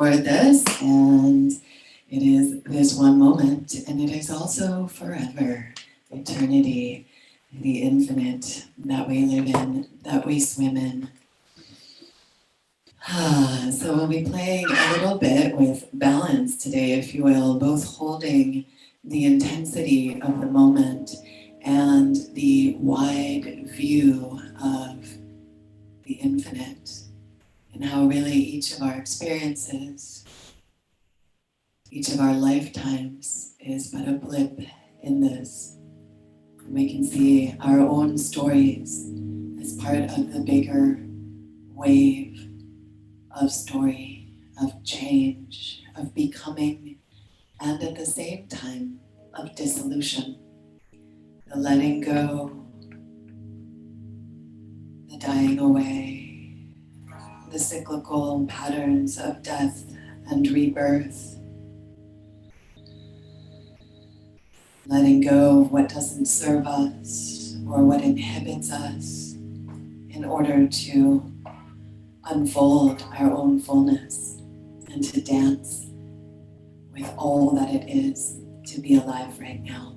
for this, and it is this one moment, and it is also forever, eternity, the infinite that we live in, that we swim in. So we'll be playing a little bit with balance today, if you will, both holding the intensity of the moment and the wide view of the infinite, and how really each of our experiences, each of our lifetimes is but a blip in this. And we can see our own stories as part of the bigger wave of story, of change, of becoming, and at the same time of dissolution. The letting go, the dying away, the cyclical patterns of death and rebirth. Letting go of what doesn't serve us or what inhibits us in order to unfold our own fullness and to dance with all that it is to be alive right now.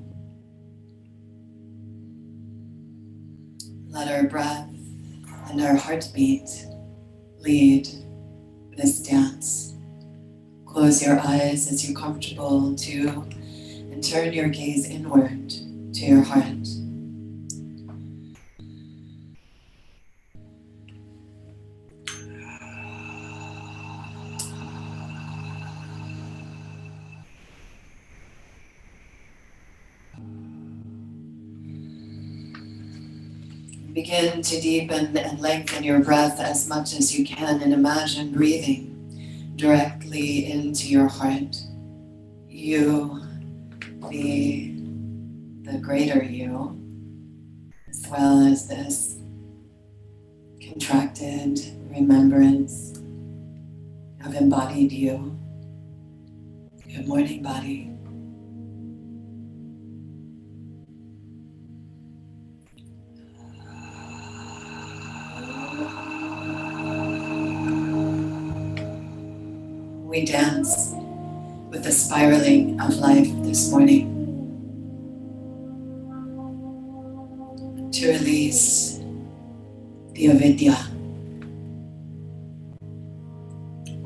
Let our breath and our heartbeat lead this dance. Close your eyes as you're comfortable to, and turn your gaze inward to your heart. Begin to deepen and lengthen your breath as much as you can, and imagine breathing directly into your heart. You, the greater you, as well as this contracted remembrance of embodied you. Good morning, body. We dance with the spiraling of life this morning to release the avidya,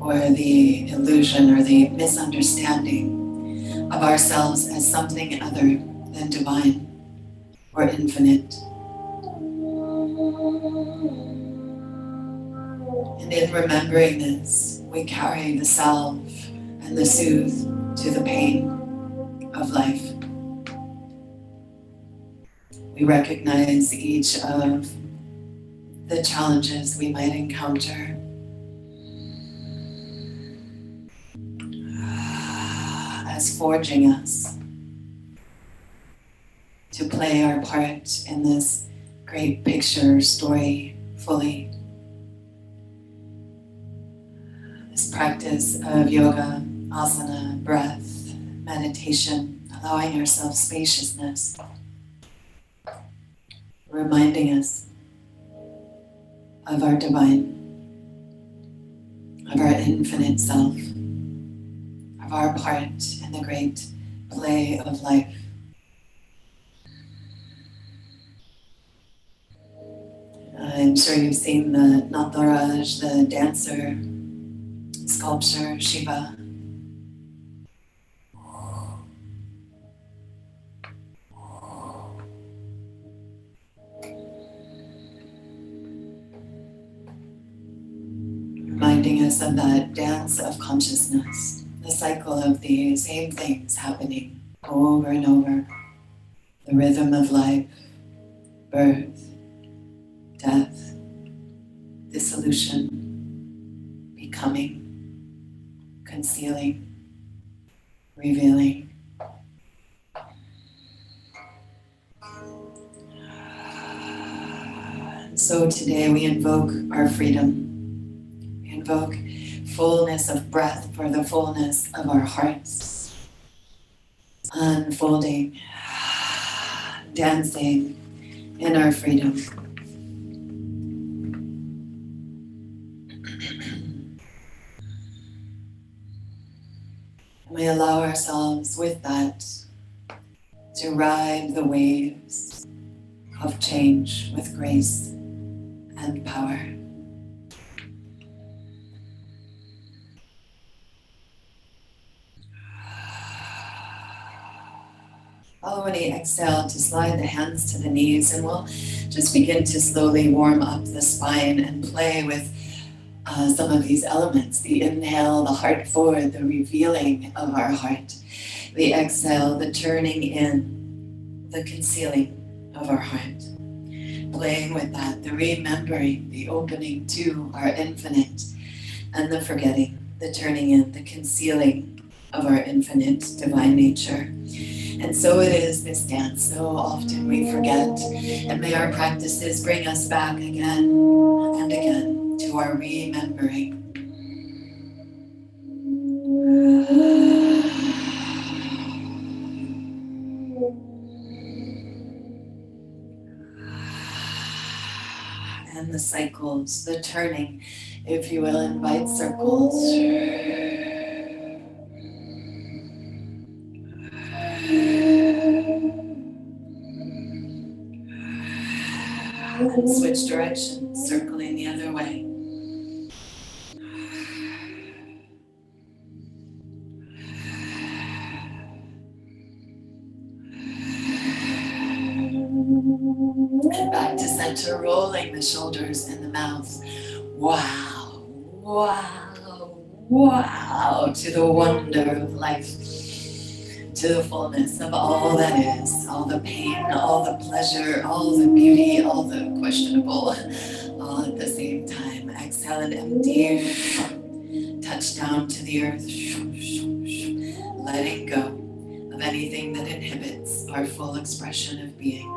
or the illusion or the misunderstanding of ourselves as something other than divine or infinite. And in remembering this, we carry the salve and the soothe to the pain of life. We recognize each of the challenges we might encounter as forging us to play our part in this great picture story fully. This practice of yoga, asana, breath, meditation, allowing ourselves spaciousness, reminding us of our divine, of our infinite self, of our part in the great play of life. I'm sure you've seen the Nataraj, the dancer, sculpture, Shiva. Reminding us of that dance of consciousness, the cycle of the same things happening over and over. The rhythm of life, birth, death, dissolution, becoming, concealing, revealing. And so today we invoke our freedom. We invoke fullness of breath for the fullness of our hearts. Unfolding, dancing in our freedom. And we allow ourselves with that to ride the waves of change with grace and power. When you exhale, to slide the hands to the knees, and we'll just begin to slowly warm up the spine and play with some of these elements. The inhale, the heart forward, the revealing of our heart. The exhale, the turning in, the concealing of our heart. Playing with that, the remembering, the opening to our infinite, and the forgetting, the turning in, the concealing of our infinite divine nature. And so it is this dance. So often we forget, and may our practices bring us back again and again to our remembering. And the cycles, the turning, if you will, invite circles. And switch directions, circling the other way. And back to center, rolling the shoulders and the mouth. Wow, wow, wow, to the wonder of life, to the fullness of all that is, all the pain, all the pleasure, all the beauty, all the questionable, all at the same time. Exhale and empty, touch down to the earth, letting go of anything that inhibits our full expression of being.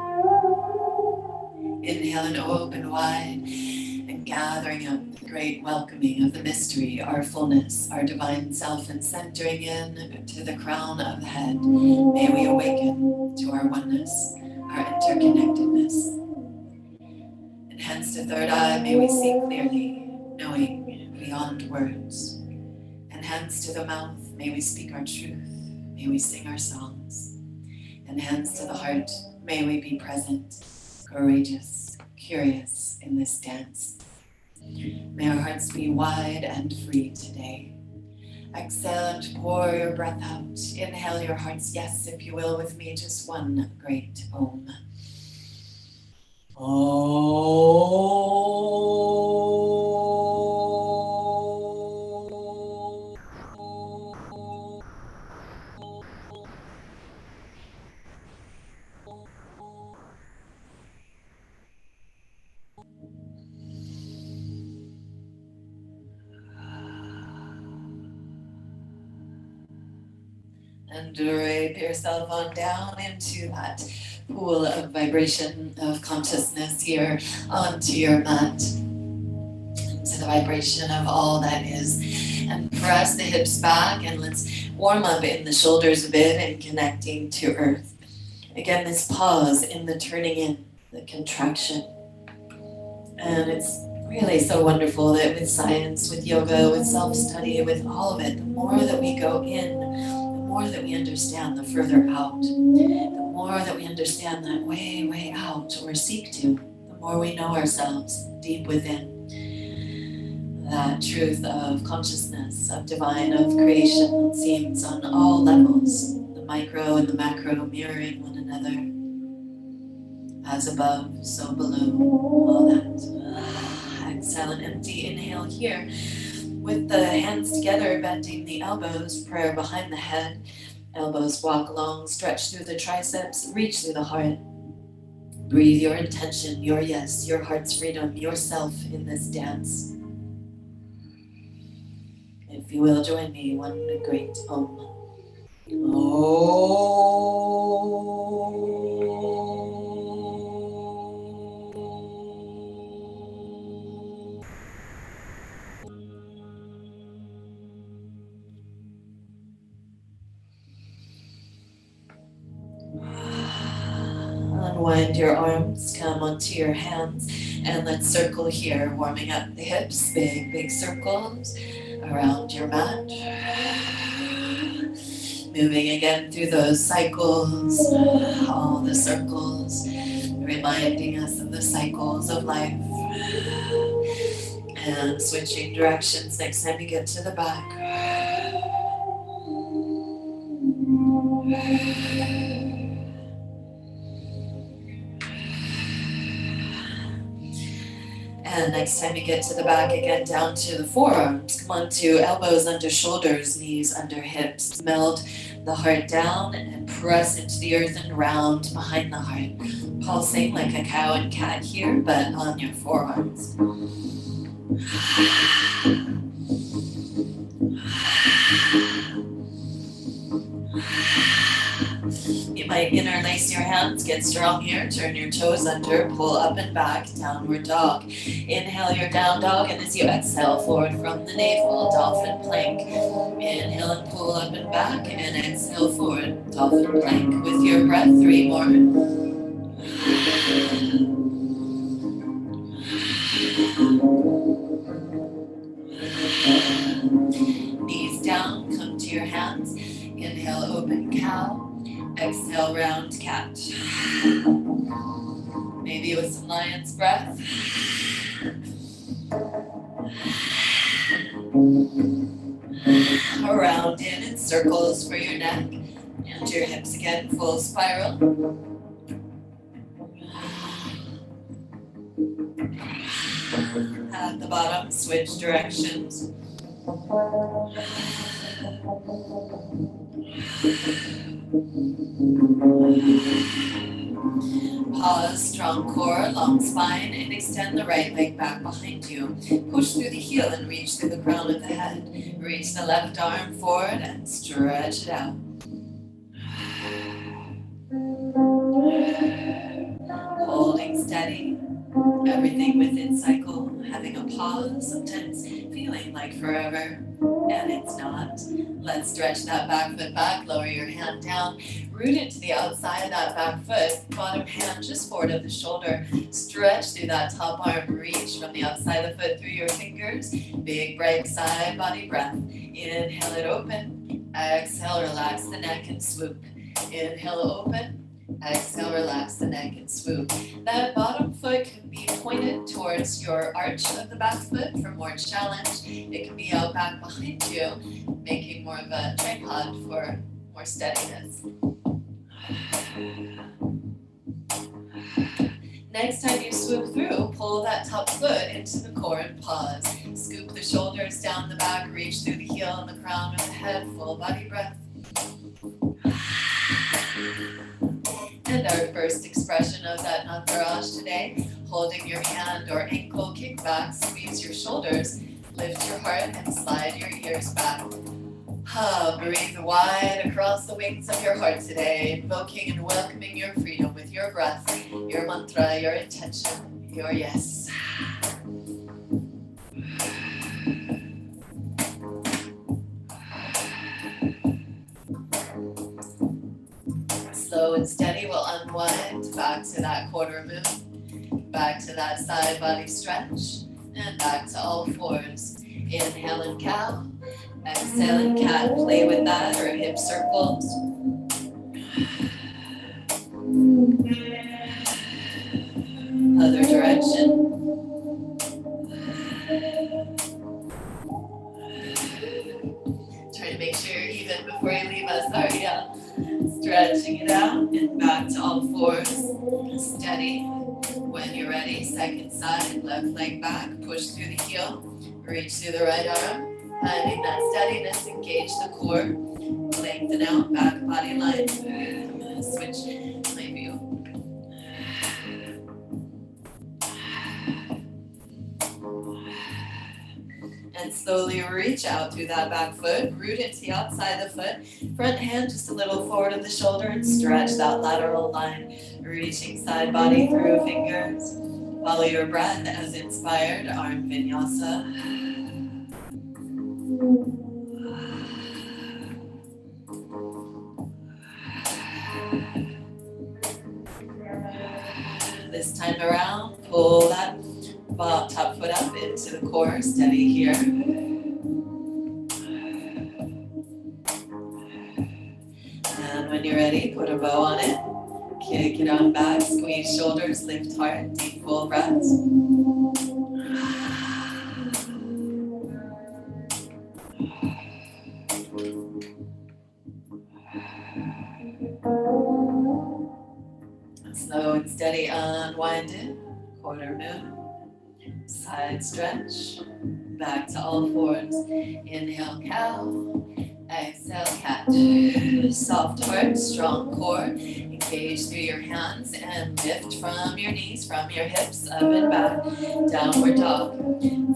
Inhale and open wide, and gathering up the great welcoming of the mystery, our fullness, our divine self, and centering in to the crown of the head. May we awaken to our oneness, our interconnectedness. And hence to third eye, may we see clearly, knowing beyond words. And hence to the mouth, may we speak our truth, may we sing our songs. And hence to the heart, may we be present, courageous, curious in this dance. May our hearts be wide and free today. Exhale and pour your breath out. Inhale your heart's yes, if you will, with me, just one great Om. And drape yourself on down into that pool of vibration of consciousness here onto your mat, into the vibration of all that is. And press the hips back, and let's warm up in the shoulders a bit and connecting to earth. Again, this pause in the turning in, the contraction. And it's really so wonderful that with science, with yoga, with self-study, with all of it, the more that we go in, the more that we understand, the further out. The more that we understand that way, way out, or seek to, the more we know ourselves deep within. That truth of consciousness, of divine, of creation, it seems on all levels, the micro and the macro mirroring one another. As above, so below, all that. Exhale and empty, inhale here. With the hands together, bending the elbows, prayer behind the head. Elbows walk long, stretch through the triceps, reach through the heart. Breathe your intention, your yes, your heart's freedom, yourself in this dance. If you will, join me, one great Om. Unwind your arms, come onto your hands, and let's circle here, warming up the hips, big, big circles around your mat. Moving again through those cycles, all the circles, reminding us of the cycles of life. And switching directions next time you get to the back. And next time you get to the back, again down to the forearms. Come on to elbows under shoulders, knees under hips. Melt the heart down and press into the earth and round behind the heart. Pulsing like a cow and cat here, but on your forearms. You might interlace your hands, get strong here, turn your toes under, pull up and back, downward dog. Inhale your down dog, and as you exhale forward from the navel, dolphin plank. Inhale and pull up and back, and exhale forward, dolphin plank. With your breath, 3 more. Knees down, come to your hands. Inhale, open cow. Exhale, round cat. Maybe with some lion's breath. Around in circles for your neck and your hips again, full spiral. At the bottom, switch directions. Pause, strong core, long spine, and extend the right leg back behind you. Push through the heel and reach through the crown of the head. Reach the left arm forward and stretch it out. Holding steady, everything within cycle, having a pause, sometimes feeling like forever, and it's not. Let's stretch that back foot back, lower your hand down, root it to the outside of that back foot, bottom hand just forward of the shoulder, stretch through that top arm, reach from the outside of the foot through your fingers, big bright side body breath. Inhale it open, exhale, relax the neck and swoop. Inhale open, exhale, relax the neck and swoop. That bottom foot can be pointed towards your arch of the back foot for more challenge. It can be out back behind you, making more of a tripod for more steadiness. Next time you swoop through, pull that top foot into the core and pause. Scoop the shoulders down the back, reach through the heel and the crown of the head, full body breath. And our first expression of that entourage today, holding your hand or ankle, kick back, squeeze your shoulders, lift your heart and slide your ears back. Breathe wide across the wings of your heart today, invoking and welcoming your freedom with your breath, your mantra, your intention, your yes. Slow and steady, we'll unwind back to that quarter moon, back to that side body stretch, and back to all fours. Inhale and cow, exhale and cat. Play with that or hip circles. Other direction. Try to make sure you're even before you leave us. Sorry, yeah. Stretching it out and back to all fours. Steady. When you're ready, second side, left leg back, push through the heel, reach through the right arm, finding that steadiness, engage the core, lengthen out, back body line. I'm going to switch my view. And slowly reach out through that back foot, root it to the outside of the foot, front hand just a little forward of the shoulder and stretch that lateral line, reaching side body through fingers. Follow your breath as inspired, arm vinyasa. This time around, pull that top foot up into the core, steady here. when you're ready, put a bow on it. Kick it on back, squeeze shoulders, lift heart, deep full breaths. Slow and steady unwind it, quarter moon, side stretch, back to all fours. Inhale, cow, exhale, cat. Soft heart, strong core, engage through your hands and lift from your knees, from your hips, up and back, downward dog.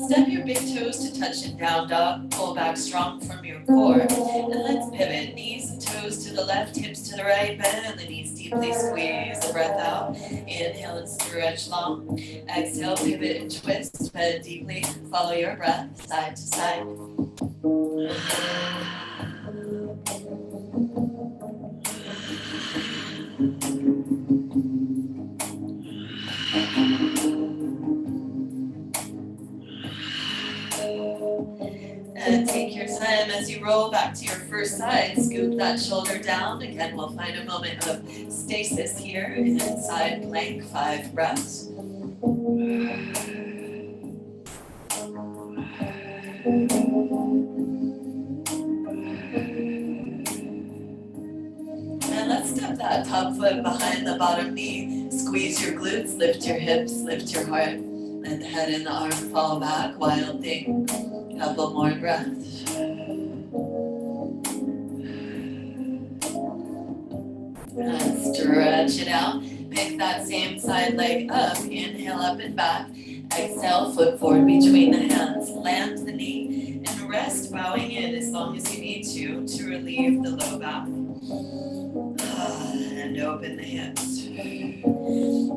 Step your big toes to touch in down dog, pull back strong from your core, and let's pivot, knees and toes to the left, hips to the right, bend the knees deeply, squeeze the breath out, inhale and stretch long, exhale, pivot and twist, bend deeply, follow your breath, side to side. And take your time as you roll back to your first side, scoop that shoulder down. Again, we'll find a moment of stasis here in side plank, 5 breaths. And let's step that top foot behind the bottom knee, squeeze your glutes, lift your hips, lift your heart. Let the head and the arm fall back, wild thing. Couple more breaths. And stretch it out. Pick that same side leg up. Inhale up and back. Exhale, foot forward between the hands. Land the knee and rest, bowing in as long as you need to relieve the low back. And open the hips.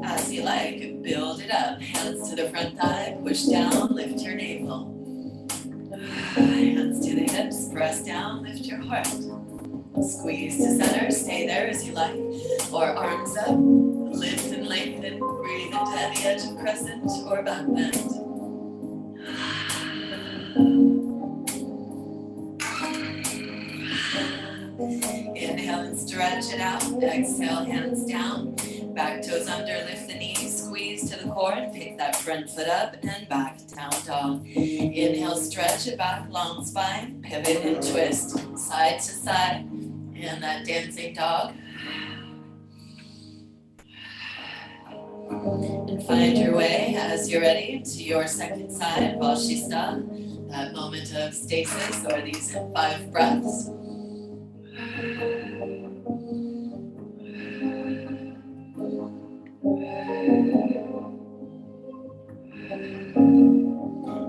As you like, build it up. Hands to the front thigh, push down, lift your navel. Hands to the hips, press down, lift your heart. Squeeze to center, stay there as you like. Or arms up, lift and lengthen, breathe into the edge of crescent or back bend. Inhale and stretch it out. Exhale, hands down. Back toes under, lift the knees, squeeze to the core and pick that front foot up and back, down dog. Inhale, stretch it back, long spine, pivot and twist, side to side, and that dancing dog. And find your way as you're ready to your second side, Vashista, that moment of stasis or these 5 breaths.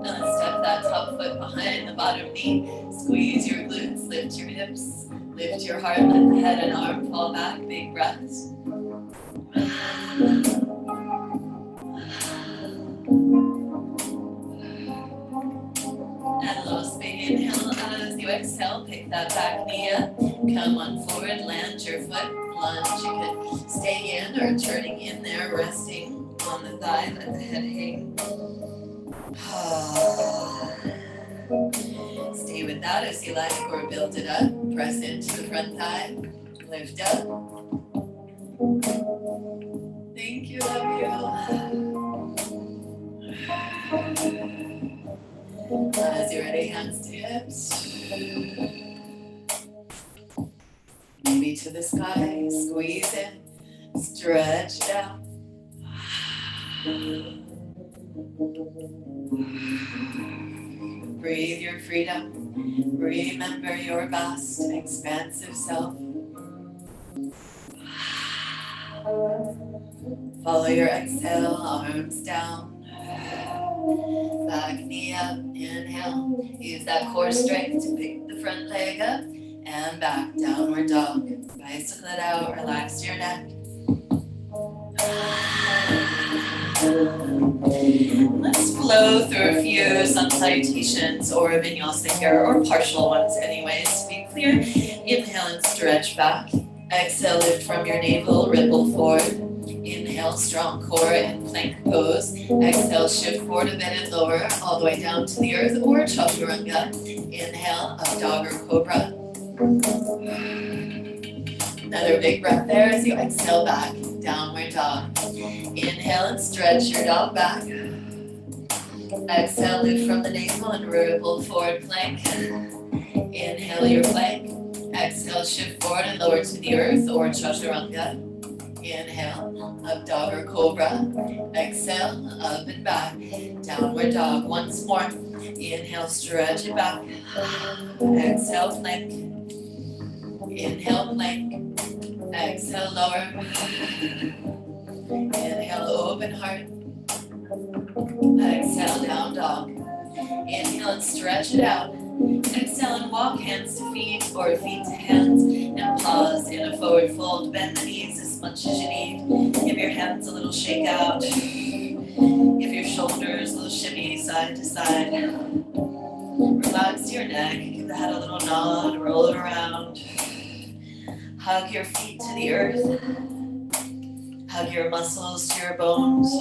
Now step that top foot behind the bottom knee. Squeeze your glutes, lift your hips, lift your heart, let the head and arm fall back. Big breaths. And last big inhale as you exhale. Pick that back knee up. Come on forward, land your foot, lunge. You could stay in or turning in there, resting on the thigh, let the head hang. Stay with that as you like, or build it up. Press into the front thigh, lift up. Thank you, love you. As you're ready, hands to hips. Maybe to the sky, squeeze in, stretch down. Breathe your freedom. Remember your vast, expansive self. Follow your exhale, arms down. Back knee up, inhale. Use that core strength to pick the front leg up and back, downward dog. Bicycle it out, relax your neck. Let's flow through a few sun salutations or vinyasa here, or partial ones anyways, to be clear. Inhale and stretch back. Exhale, lift from your navel, ripple forward. Inhale, strong core and plank pose. Exhale, shift forward a bit and lower, all the way down to the earth, or chaturanga. Inhale, up dog or cobra. Another big breath there as you exhale back, downward dog. Inhale and stretch your dog back. Exhale, lift from the navel and roll forward plank. Inhale your plank. Exhale, shift forward and lower to the earth or chaturanga. Inhale, up dog or cobra. Exhale, up and back. Downward dog. Once more. Inhale, stretch it back. Exhale, plank. Inhale, plank. Exhale, lower. Inhale, open heart. Exhale, down dog. Inhale and stretch it out. Exhale and walk hands to feet or feet to hands and pause in a forward fold. Bend the knees as much as you need. Give your hands a little shake out. Give your shoulders a little shimmy side to side. Relax your neck. Give the head a little nod. Roll it around. Hug your feet to the earth. Hug your muscles to your bones.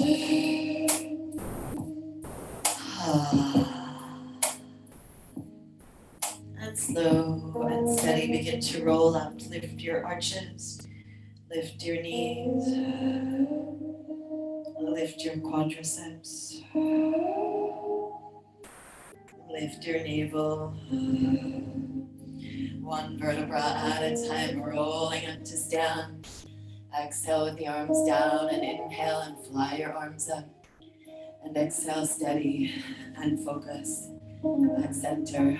And slow and steady, begin to roll up. Lift your arches, lift your knees, lift your quadriceps, lift your navel. One vertebra at a time, rolling up to stand. Exhale with the arms down and inhale and fly your arms up. And exhale, steady and focus at center.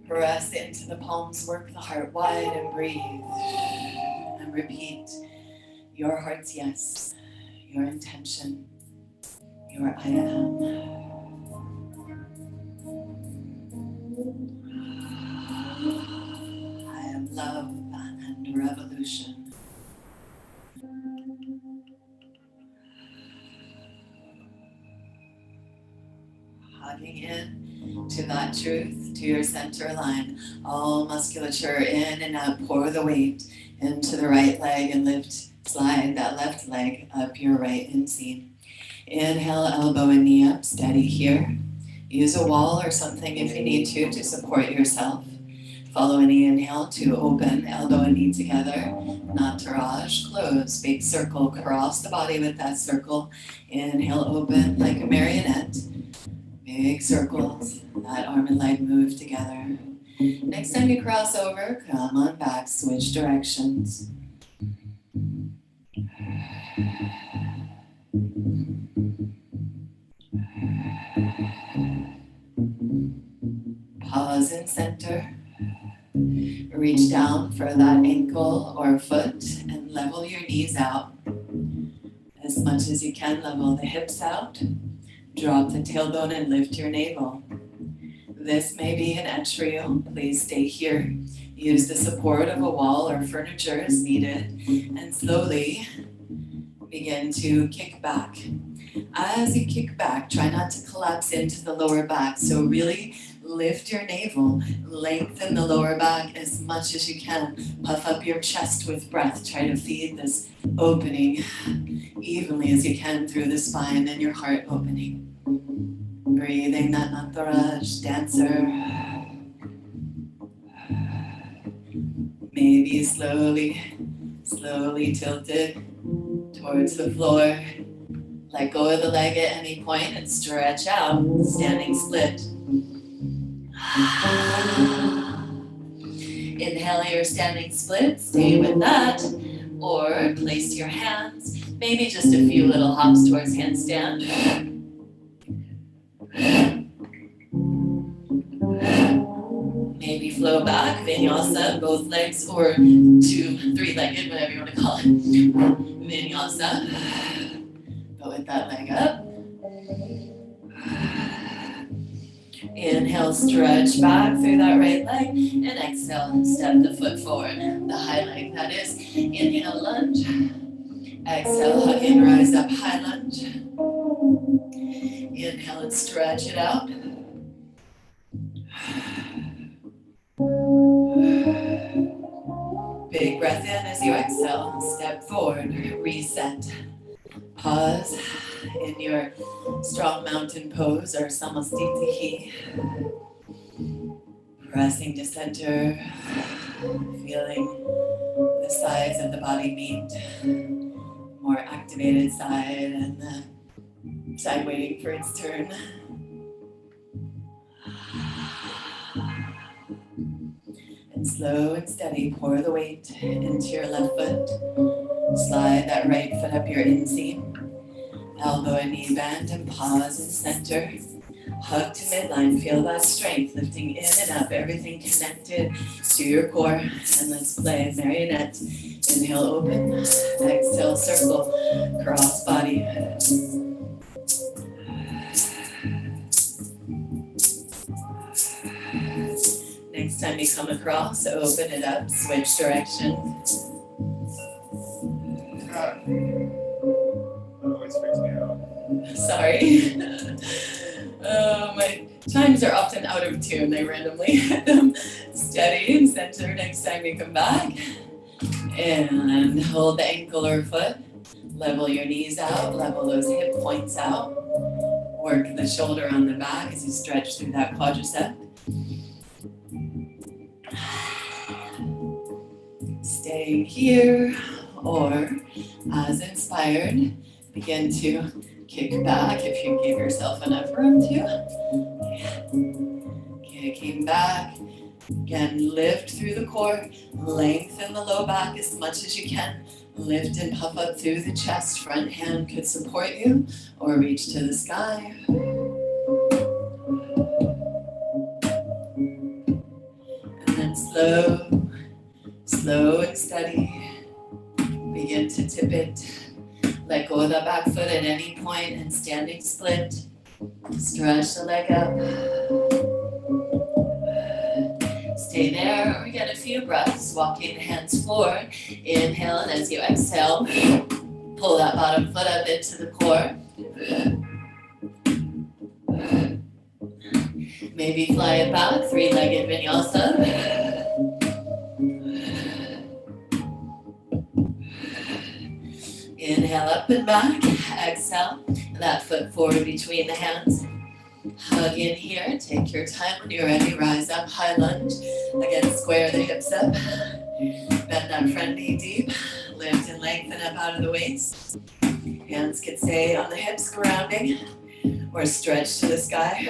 Press into the palms, work the heart wide and breathe. And repeat your heart's yes, your intention, your I am. I am love and revolution. Hugging in to that truth, to your center line. All musculature in and out. Pour the weight into the right leg and lift, slide that left leg up your right inseam. Inhale, elbow and knee up, steady here. Use a wall or something if you need to support yourself. Follow any inhale to open, elbow and knee together. Nataraj, close, big circle, cross the body with that circle. Inhale, open like a marionette. Big circles, that arm and leg move together. Next time you cross over, come on back, switch directions. Pause in center. Reach down for that ankle or foot and level your knees out. As much as you can, level the hips out. Drop the tailbone and lift your navel. This may be an entry. Please stay here. Use the support of a wall or furniture as needed. And slowly begin to kick back. As you kick back, try not to collapse into the lower back. So really lift your navel. Lengthen the lower back as much as you can. Puff up your chest with breath. Try to feed this opening evenly as you can through the spine and your heart opening. Breathing that Nataraj, dancer. Maybe slowly tilted towards the floor. Let go of the leg at any point and stretch out, standing split. Inhale your standing split, stay with that. Or place your hands, maybe just a few little hops towards handstand. Maybe flow back, vinyasa, both legs, or three-legged, whatever you want to call it. Vinyasa. Go with that leg up. Inhale, stretch back through that right leg, and exhale, step the foot forward. The high leg, that is. Inhale, lunge. Exhale, hug and rise up, high lunge. Inhale and stretch it out. Big breath in as you exhale, step forward, reset. Pause in your strong mountain pose or samastitihi. Pressing to center. Feeling the sides of the body meet. More activated side and the side waiting for its turn. And slow and steady, pour the weight into your left foot. Slide that right foot up your inseam. Elbow and knee bend and pause and center. Hug to midline, feel that strength lifting in and up, everything connected to your core. And let's play marionette. Inhale, open. Exhale, circle. Cross body. Next time you come across, open it up, switch direction. That always freaks me out. Sorry. My chimes are often out of tune. I randomly hit them. Steady and center next time you come back. And hold the ankle or foot. Level your knees out. Level those hip points out. Work the shoulder on the back as you stretch through that quadricep. Staying here, or as inspired, begin to kick back if you give yourself enough room to. Kicking back. Again, lift through the core. Lengthen the low back as much as you can. Lift and puff up through the chest. Front hand could support you or reach to the sky. And then slow and steady. Begin to tip it. Let go of the back foot at any point and standing split. Stretch the leg up. Stay there or get a few breaths, walking the hands forward. Inhale, and as you exhale, pull that bottom foot up into the core. Maybe fly it back, three-legged vinyasa. Inhale up and back, exhale, that foot forward between the hands. Hug in here, take your time when you're ready, rise up, high lunge. Again, square the hips up, bend that front knee deep, lift and lengthen up out of the waist. Hands can stay on the hips, grounding, or stretch to the sky.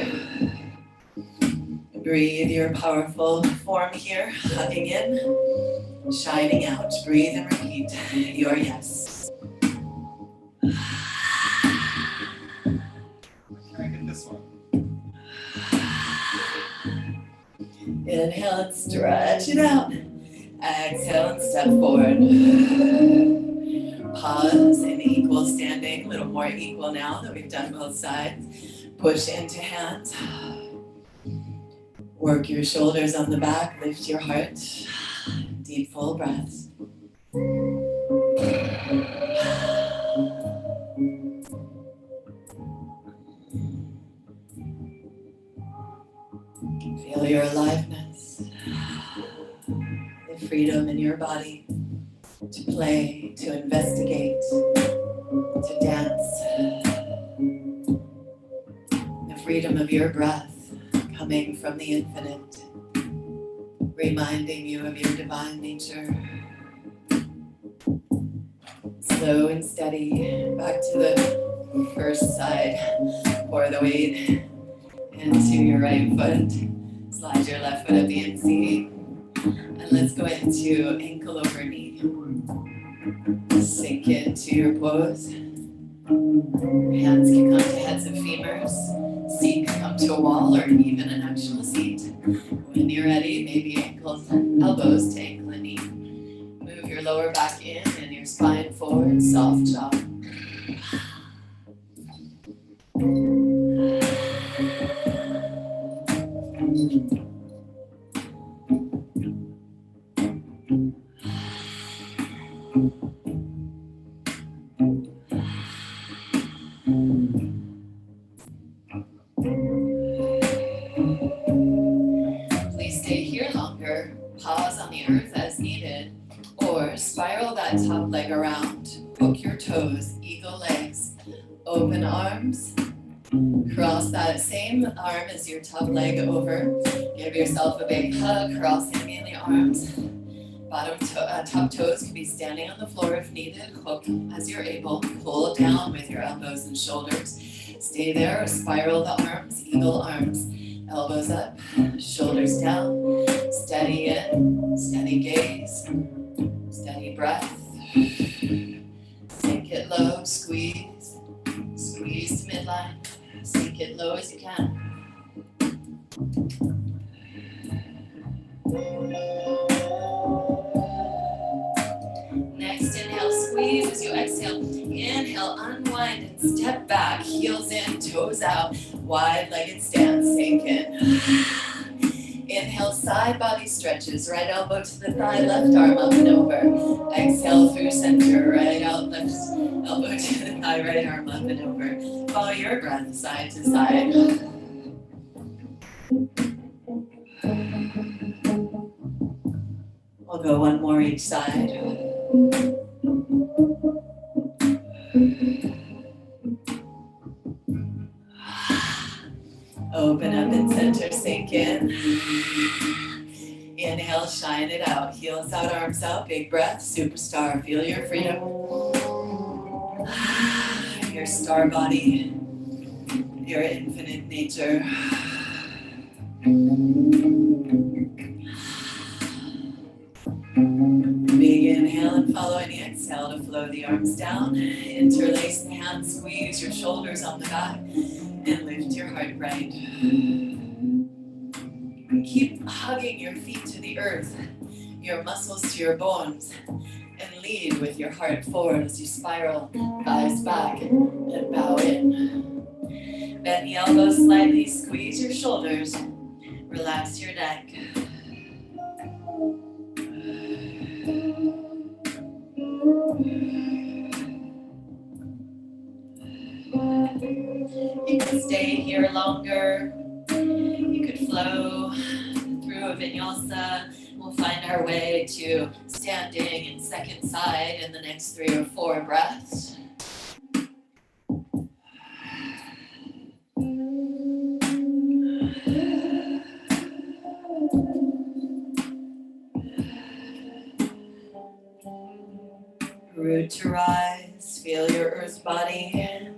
Breathe your powerful form here, hugging in, shining out. Breathe and repeat your yes. Can I get this one? Inhale and stretch it out. Exhale and step forward. Pause in equal standing, a little more equal now that we've done both sides. Push into hands. Work your shoulders on the back, lift your heart. Deep full breaths. Feel your aliveness, the freedom in your body to play, to investigate, to dance. The freedom of your breath coming from the infinite, reminding you of your divine nature. Slow and steady, back to the first side. Pour the weight into your right foot. Slide your left foot up the inseam. And let's go into ankle over knee. Sink into your pose. Hands can come to heads of femurs. Seat can come to a wall or even an actual seat. When you're ready, maybe ankles and elbows to ankle and knee. Move your lower back in and your spine forward, soft jaw. Please stay here longer. Pause on the earth as needed, or spiral that top leg around. Hook your toes, eagle legs, open arms. Cross that same arm as your top leg over. Give yourself a big hug, crossing the arms. Top toes can be standing on the floor if needed. Hook as you're able. Pull down with your elbows and shoulders. Stay there or spiral the arms, eagle arms. Elbows up, shoulders down. Steady in, steady gaze, steady breath. Sink it low, squeeze. Squeeze to midline. Sink it low as you can. Next, inhale, squeeze as you exhale. Inhale, unwind and step back. Heels in, toes out. Wide-legged stance, sink in. Inhale, side body stretches. Right elbow to the thigh, left arm up and over. Exhale through center. Right out, left elbow to the thigh, right arm up and over. Follow your breath side to side. We'll go one more each side. Open up and center, sink in. Inhale, shine it out. Heels out, arms out, big breath, superstar. Feel your freedom. Your star body, your infinite nature. Big inhale and follow any exhale to flow the arms down. Interlace the hands, squeeze your shoulders on the back, and lift your heart right. Keep hugging your feet to the earth, your muscles to your bones, and lead with your heart forward as you spiral, thighs back, and bow in. Bend the elbows slightly, squeeze your shoulders, relax your neck. You can stay here longer. You could flow through a vinyasa. We'll find our way to standing in second side in the next 3 or 4 breaths. Root to rise, feel your earth body.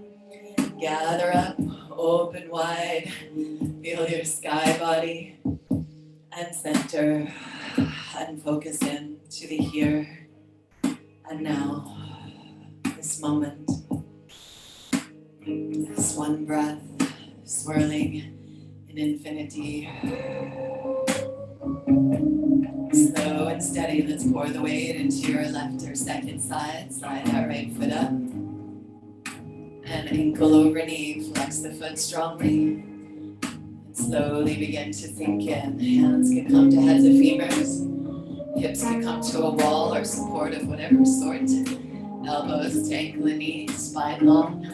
Gather up, open wide, feel your sky body, and center, and focus in to the here and now, this moment, this one breath, swirling in infinity. Slow and steady, let's pour the weight into your left or second side, slide that right foot up. And ankle over knee, flex the foot strongly. And slowly begin to sink in. Hands can come to heads of femurs. Hips can come to a wall or support of whatever sort. Elbows to ankle and knee, spine long.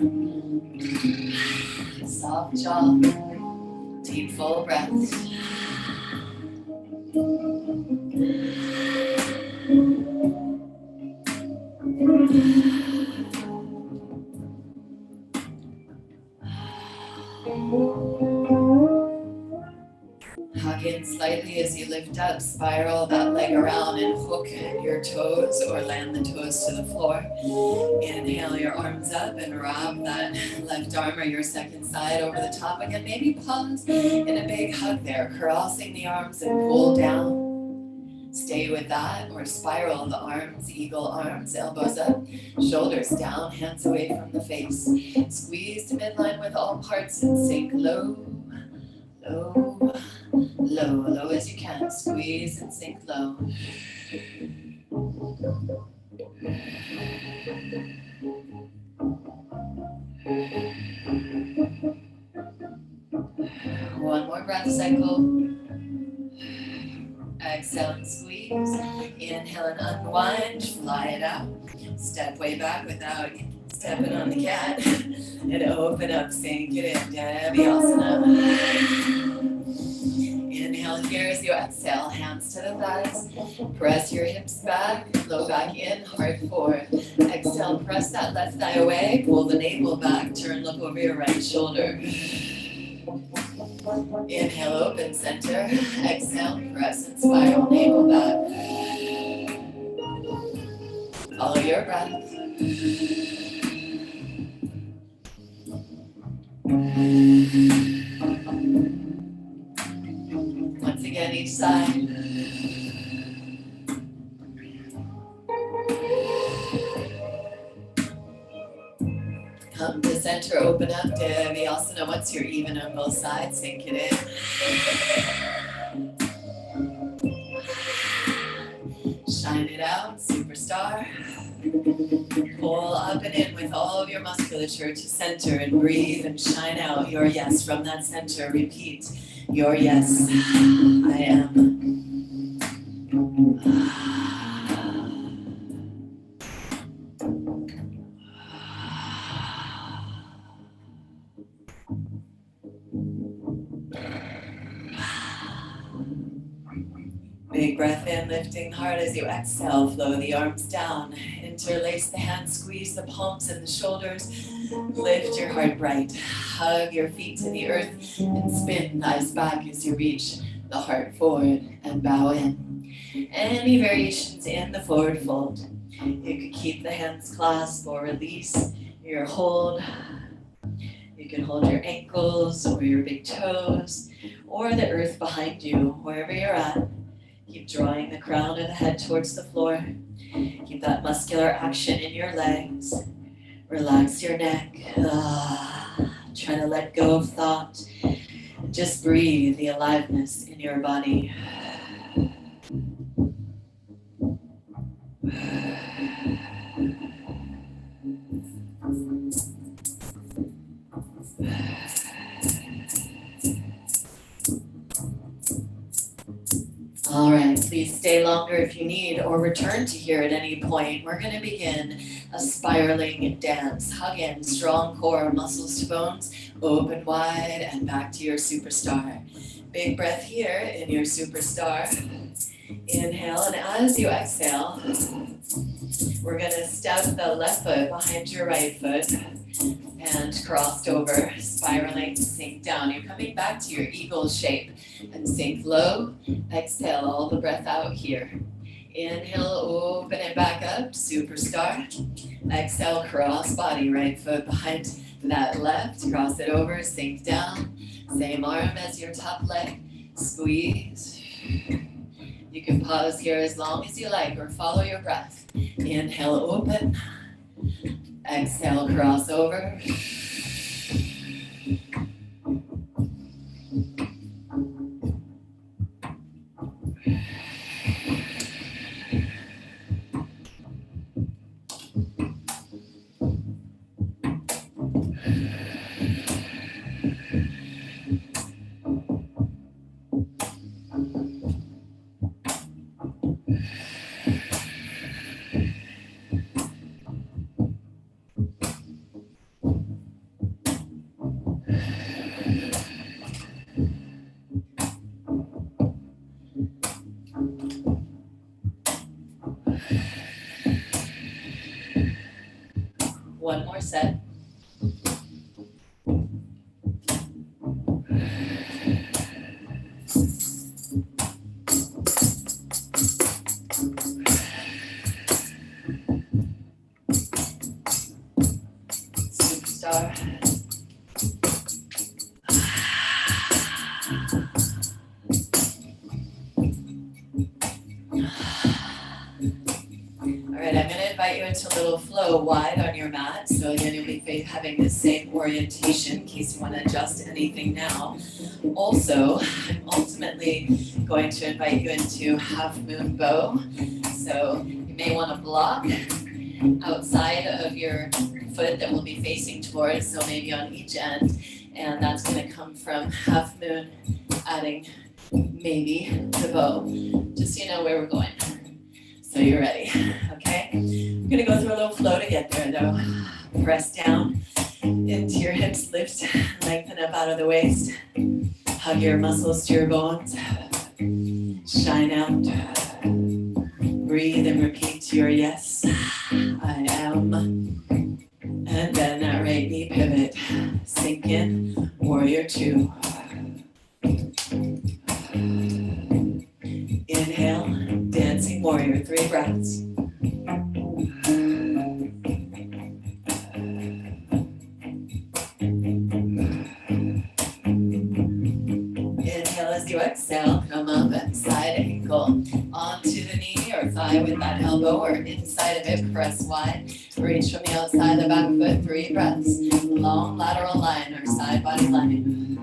Soft jaw. Deep full breaths. Hug in slightly as you lift up, spiral that leg around and hook your toes or land the toes to the floor. Inhale your arms up and wrap that left arm or your second side over the top again. Maybe pause in a big hug there, crossing the arms and pull down. Stay with that or spiral the arms, eagle arms, elbows up, shoulders down, hands away from the face. Squeeze to midline with all parts and sink low, low, low, low as you can. Squeeze and sink low. One more breath cycle. Exhale and squeeze. Inhale and unwind. Fly it out. Step way back without stepping on the cat. And open up. Sink it in. Devyasana. Inhale here as you exhale. Hands to the thighs. Press your hips back. Low back in. Heart forward. Exhale. Press that left thigh away. Pull the navel back. Turn. Look over your right shoulder. Inhale, open center. Exhale, press and spiral, navel back. Follow your breath. Once again, each side. Come to center, open up to Vyasana. Once you're even on both sides, sink it in. Shine it out, superstar. Pull up and in with all of your musculature to center and breathe and shine out your yes from that center. Repeat your yes. I am. Big breath in, lifting the heart as you exhale. Flow the arms down. Interlace the hands, squeeze the palms and the shoulders. Lift your heart bright. Hug your feet to the earth and spin thighs back as you reach the heart forward and bow in. Any variations in the forward fold. You could keep the hands clasped or release your hold. You can hold your ankles or your big toes or the earth behind you, wherever you're at. Keep drawing the crown of the head towards the floor. Keep that muscular action in your legs. Relax your neck. Try to let go of thought. Just breathe the aliveness in your body. All right, please stay longer if you need or return to here at any point. We're going to begin a spiraling dance. Hug in, strong core, muscles to bones, open wide and back to your superstar. Big breath here in your superstar. Inhale, and as you exhale, we're going to step the left foot behind your right foot and crossed over, spiraling, sink down. You're coming back to your eagle shape and sink low. Exhale all the breath out here. Inhale, open it back up, superstar. Exhale, cross body, right foot behind that left, cross it over, sink down. Same arm as your top leg, squeeze. You can pause here as long as you like or follow your breath. Inhale, open. Exhale, cross over. One more set. Superstar. All right, I'm going to invite you into a little flow wide on your mat. So again, you'll be having the same orientation in case you want to adjust anything now. Also, I'm ultimately going to invite you into half moon bow. So you may want to block outside of your foot that will be facing towards, so maybe on each end. And that's going to come from half moon, adding maybe the bow, just so you know where we're going. So you're ready, okay? We're gonna go through a little flow to get there though. Press down into your hips, lift, lengthen up out of the waist. Hug your muscles to your bones. Shine out. Breathe and repeat to your yes, I am. And then that right knee pivot. Sink in, warrior two. Inhale, dancing warrior, 3 breaths. thigh with that elbow or inside of it, press wide. Reach from the outside of the back foot, 3 breaths. Long lateral line or side body line.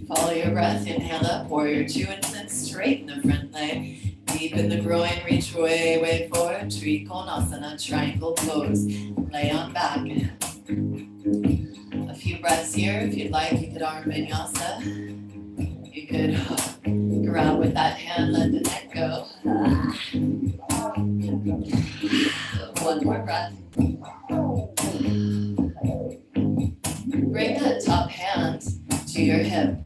Follow your breath, inhale up, warrior 2, and then straighten the front leg. Deep in the groin, reach way forward, Trikonasana, triangle pose. Lay on back. A few breaths here. If you'd like, you could arm vinyasa. You could grab with that hand, let the neck go. One more breath. Bring that top hand to your hip.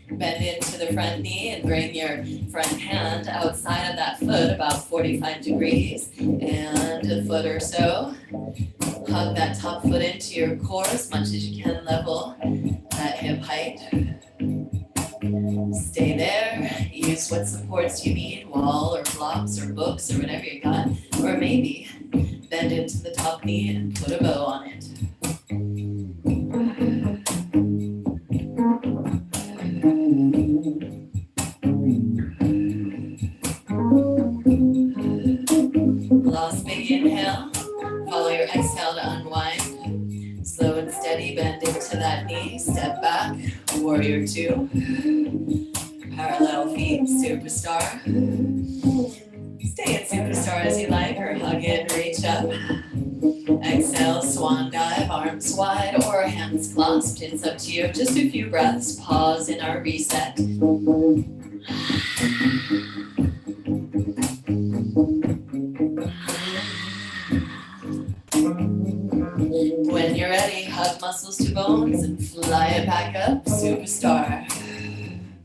Bend into the front knee and bring your front hand outside of that foot about 45 degrees and a foot or so. Hug that top foot into your core as much as you can, level that hip height. Stay there. Use what supports you need, wall or blocks or books or whatever you got. Or maybe bend into the top knee and put a bow on it. Last big inhale. Follow your exhale to unwind. Slow and steady, bend into that knee. Step back, warrior 2. Parallel feet, superstar. Stay in superstar as you like, or hug in, reach up. Exhale, swan dive, arms wide or hands clasped. It's up to you. Just a few breaths. Pause in our reset. When you're ready, hug muscles to bones and fly it back up, superstar.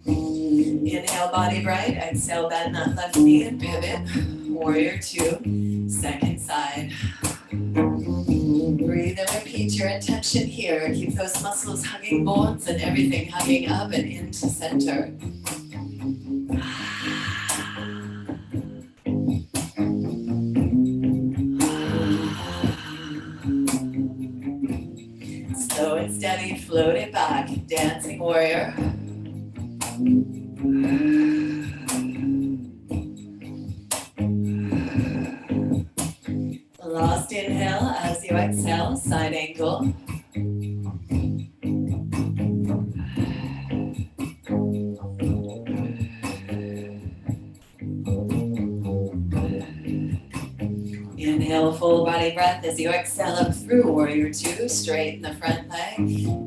Inhale, body bright. Exhale, bend that left knee and pivot. Warrior 2, second side. Breathe and repeat your intention here. Keep those muscles hugging bones and everything hugging up and into center. Slow and steady, float it back. Dancing warrior. Last inhale as you exhale, side angle. Inhale, full body breath as you exhale up through warrior 2. Straighten the front leg,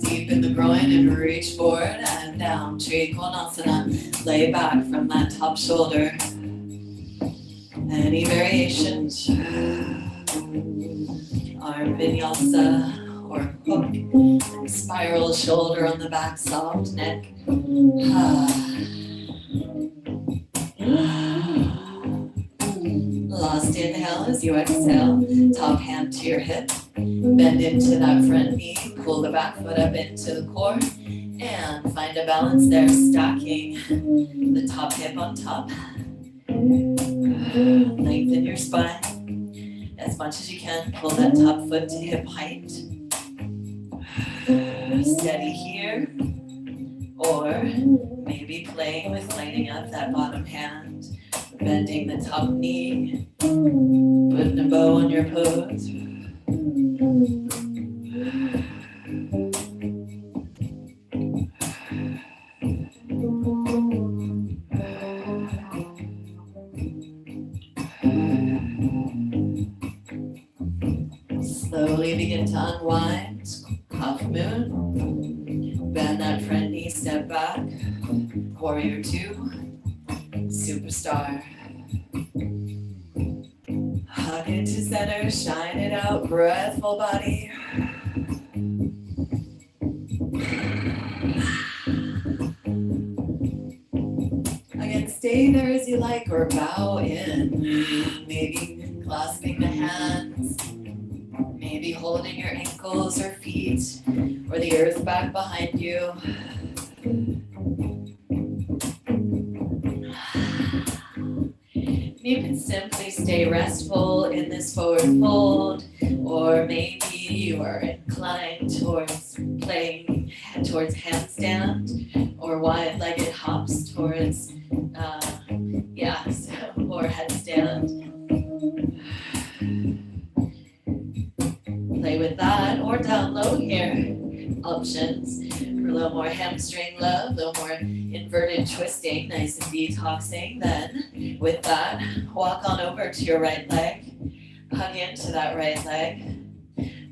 deep in the groin and reach forward and down. Trikonasana, lay back from that top shoulder. Any variations? Arm vinyasa or hook, spiral shoulder on the back, soft neck. Last inhale as you exhale, top hand to your hip, bend into that front knee, pull the back foot up into the core, and find a balance there, stacking the top hip on top. Lengthen your spine as much as you can. Pull that top foot to hip height. Steady here. Or maybe playing with lighting up that bottom hand. Bending the top knee. Putting a bow on your pose. Slowly begin to unwind, half moon. Bend that front knee, step back. Warrior 2, superstar. Hug it to center, shine it out, breath, full body. Again, stay there as you like or bow in. Maybe clasping the hands. Maybe holding your ankles or feet or the earth back behind you. You can simply stay restful in this forward fold, or maybe you are inclined towards playing towards handstand or wide-legged hops towards, or headstand. Play with that or down low here. Options for a little more hamstring love, a little more inverted twisting, nice and detoxing. Then with that, walk on over to your right leg, hug into that right leg,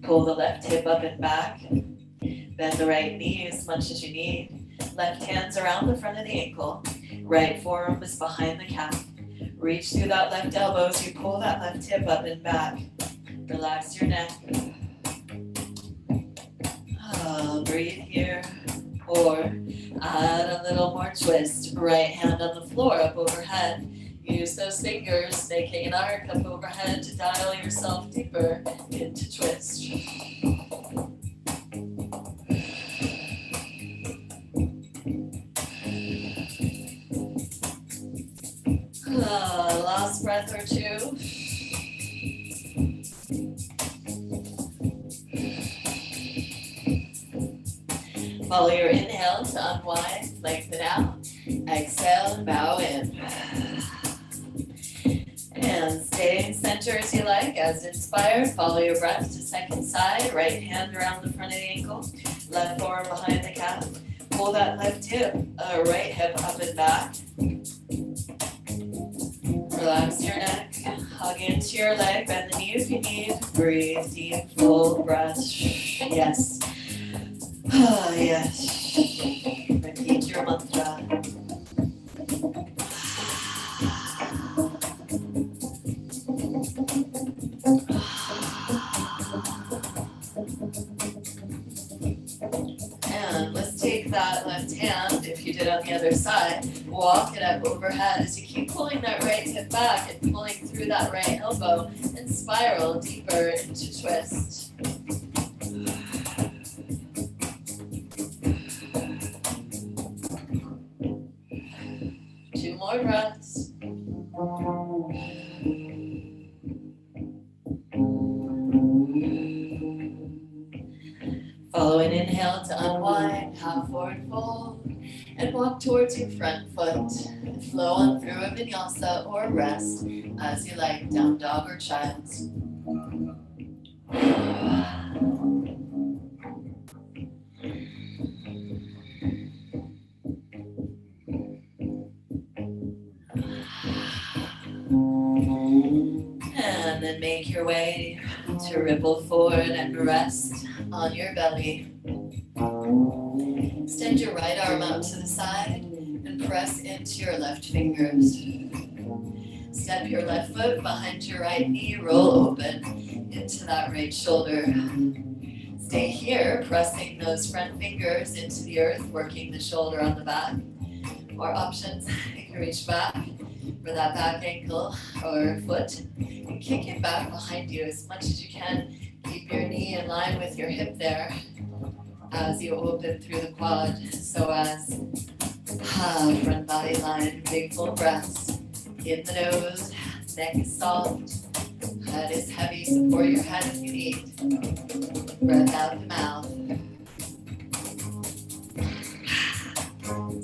pull the left hip up and back, bend the right knee as much as you need, left hand's around the front of the ankle, right forearm is behind the calf, reach through that left elbow as you pull that left hip up and back, relax your neck. Breathe here, or add a little more twist. Right hand on the floor up overhead. Use those fingers, making an arc up overhead to dial yourself deeper into twist. Last breath or two. Follow your inhale to unwind, lengthen out. Exhale and bow in. And stay in center as you like. As inspired, follow your breath to second side. Right hand around the front of the ankle. Left forearm behind the calf. Pull that left hip, right hip up and back. Relax your neck. Hug into your leg. Bend the knee if you need. Breathe deep, full breath. Yes. Yes. Repeat your mantra. And let's take that left hand, if you did on the other side, walk it up overhead as you keep pulling that right hip back and pulling through that right elbow and spiral deeper into twist. Two more breaths. Follow an inhale to unwind, half forward fold, and walk towards your front foot. Flow on through a vinyasa or rest as you like, down dog or child's. And then make your way to ripple forward and rest on your belly. Extend your right arm out to the side and press into your left fingers. Step your left foot behind your right knee, roll open into that right shoulder. Stay here, pressing those front fingers into the earth, working the shoulder on the back. Or options, you can reach back for that back ankle or foot and kick it back behind you as much as you can. Keep your knee in line with your hip there as you open through the quad, so as front body line, big full breaths in the nose, neck is soft, head is heavy, support your head if you need. Breath out the mouth.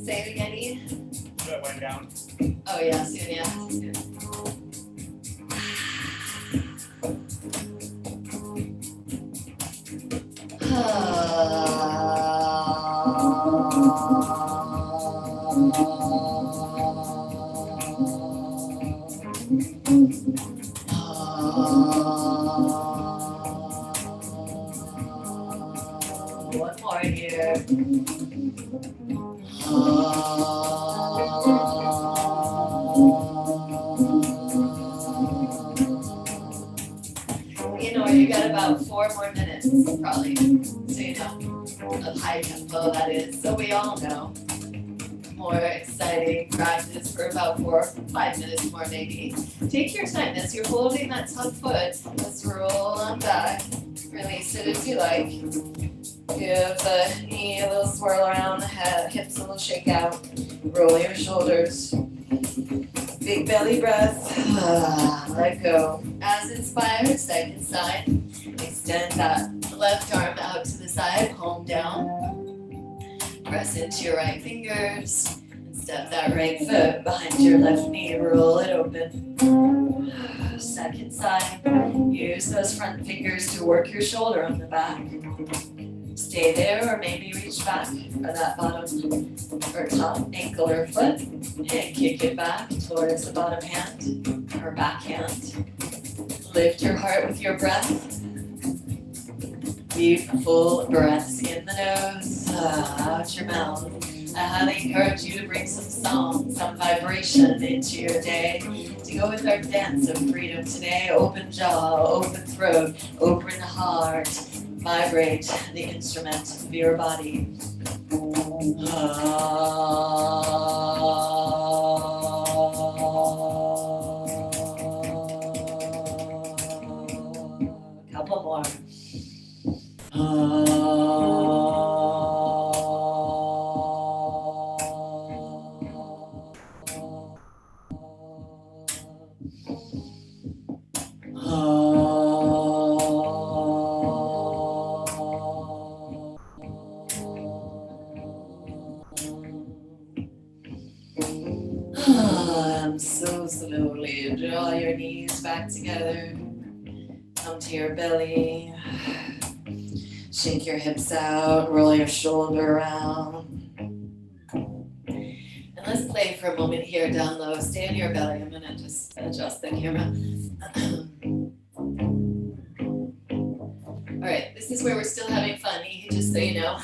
Say it again, Ian. That went down. Oh yeah, soon, yeah. Soon. One more here. You got about 4 more minutes, probably, so you know, of high tempo that is. So we all know. More exciting practice for about 4 or 5 minutes more maybe. Take your time as you're holding that top foot. Let's roll on back. Release it as you like. Give the knee a little swirl around the head, hips a little shake out. Roll your shoulders. Big belly breath. Let go. As inspired, second side. Extend that left arm out to the side, palm down. Press into your right fingers. And step that right foot behind your left knee. Roll it open. Second side. Use those front fingers to work your shoulder on the back. Stay there or maybe reach back for that bottom or top ankle or foot. And kick it back towards the bottom hand or back hand. Lift your heart with your breath. Deep, full breaths in the nose, out your mouth. I highly encourage you to bring some song, some vibration into your day. To go with our dance of freedom today. Open jaw, open throat, open heart. Vibrate the instrument of your body. Couple more. And so slowly draw your knees back together. Come to your belly. Shake your hips out, roll your shoulder around. And let's play for a moment here down low. Stay on your belly. I'm gonna just adjust the camera. All right, this is where we're still having fun, just so you know.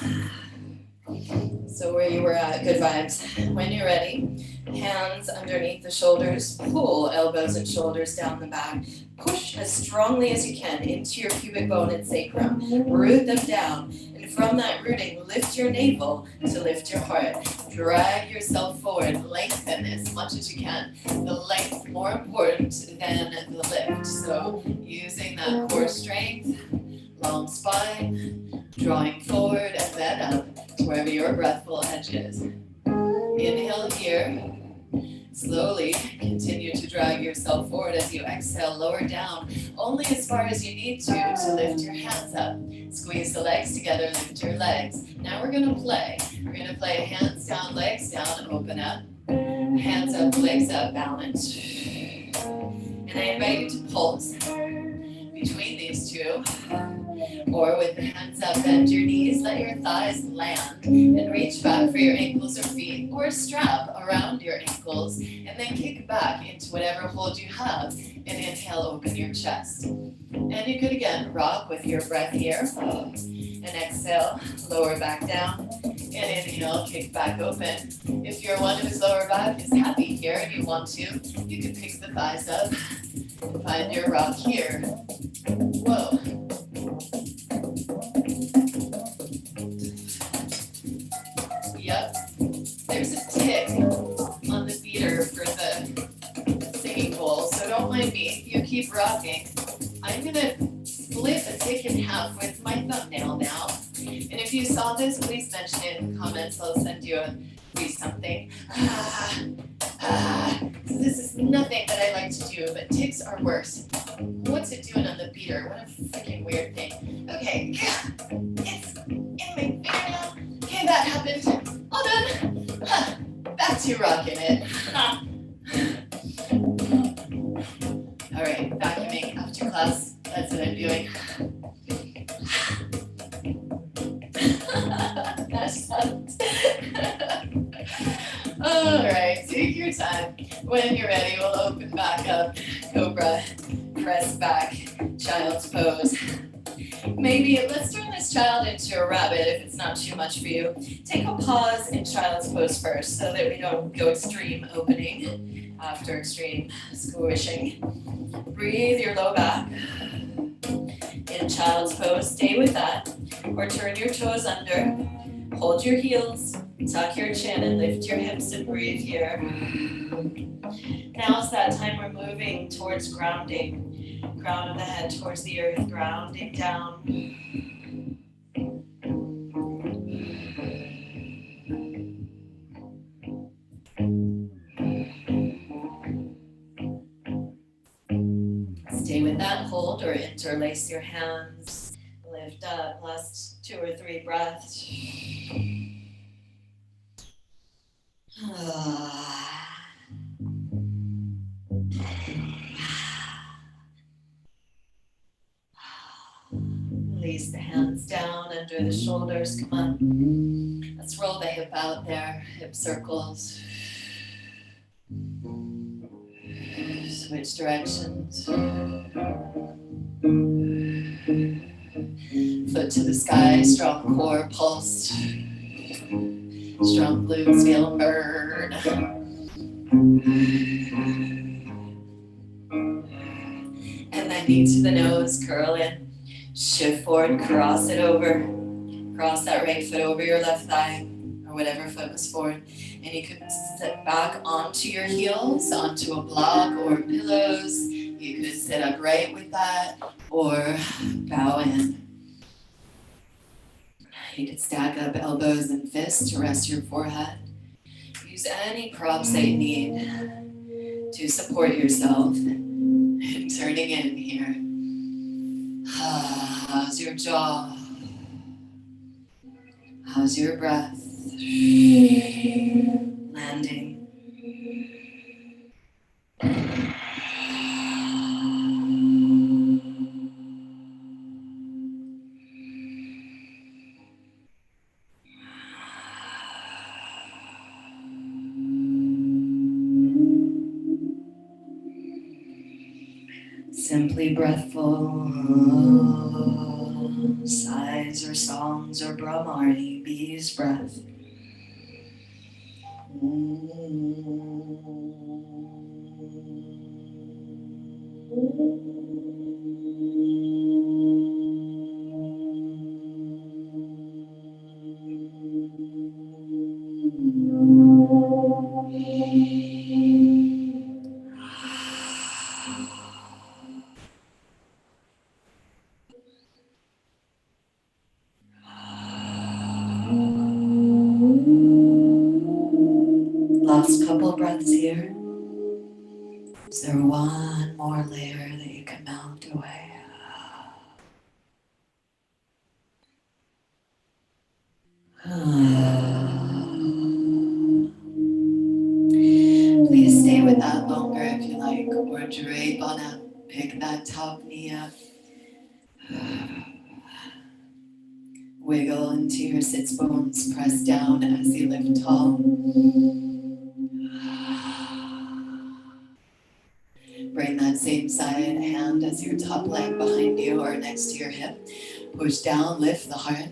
So where you were at, good vibes. When you're ready, hands underneath the shoulders, pull elbows and shoulders down the back. Push as strongly as you can into your pubic bone and sacrum. Root them down. And from that rooting, lift your navel to lift your heart. Drag yourself forward. Lengthen as much as you can. The length more important than the lift. So using that core strength, long spine, drawing forward and then up to wherever your breathful edge is. Inhale here. Slowly continue to drag yourself forward as you exhale, lower down only as far as you need to lift your hands up. Squeeze the legs together, lift your legs. Now we're going to play. We're going to play hands down, legs down, open up. Hands up, legs up, balance. And I invite you to pulse between these two. Or with the hands up, bend your knees, let your thighs land, and reach back for your ankles or feet, or a strap around your ankles, and then kick back into whatever hold you have, and inhale, open your chest. And you could again rock with your breath here, and exhale, lower back down, and inhale, kick back open. If you're one whose lower back is happy here and you want to, you can pick the thighs up and find your rock here. Whoa. Yep, there's a tick on the beater for the singing bowl, so don't mind me. You keep rocking. I'm gonna split a tick in half with my thumbnail now. And if you saw this, please mention it in the comments. I'll send you a free something. So this is nothing that I like to do, but ticks are worse. What's it doing on the beater? What a freaking weird thing. Okay, it's in my fingernail. Okay, that happened. All done. Back to rocking it. All right, vacuuming after class. That's what I'm doing. All right, take your time. When you're ready, we'll open back up. Cobra, press back, child's pose. Maybe let's turn this child into a rabbit if it's not too much for you. Take a pause in child's pose first so that we don't go extreme opening after extreme squishing. Breathe your low back. In child's pose, stay with that. Or turn your toes under. Hold your heels, tuck your chin and lift your hips and breathe here. Now's that time we're moving towards grounding. Crown of the head towards the earth, grounding down. Stay with that hold or interlace your hands. Lift up, last 2 or 3 breaths. Release the hands down under the shoulders. Come on. Let's roll the hip out there. Hip circles. Switch directions. Foot to the sky. Strong core pulsed. Strong glutes. Feel 'em burn. And then knee to the nose. Curl in. Shift forward, cross it over. Cross that right foot over your left thigh, or whatever foot was forward. And you could sit back onto your heels, onto a block or pillows. You could sit upright with that, or bow in. You could stack up elbows and fists to rest your forehead. Use any props that you need to support yourself. And turning in here. How's your jaw? How's your breath? Landing. Simply breathful. Sighs or songs or Brahmari, bees breath. Last couple breaths here. Is there one more layer that you can melt away? Please stay with that longer if you like, or drape on up. Pick that top knee up. Wiggle into your sits bones. Press down as you lift tall. Bring that same side hand as your top leg behind you or next to your hip. Push down, lift the heart.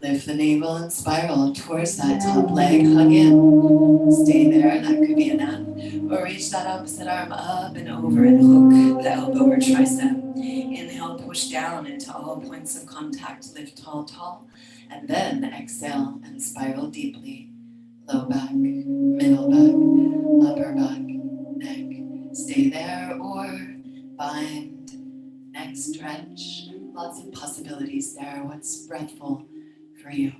Lift the navel and spiral towards that top leg. Hug in. Stay there. That could be enough. Or reach that opposite arm up and over and hook the elbow or tricep. Inhale, push down into all points of contact. Lift tall, tall. And then exhale and spiral deeply. Low back, middle back, upper back, neck. Stay there or bind. Neck stretch. Lots of possibilities there. What's breathful for you?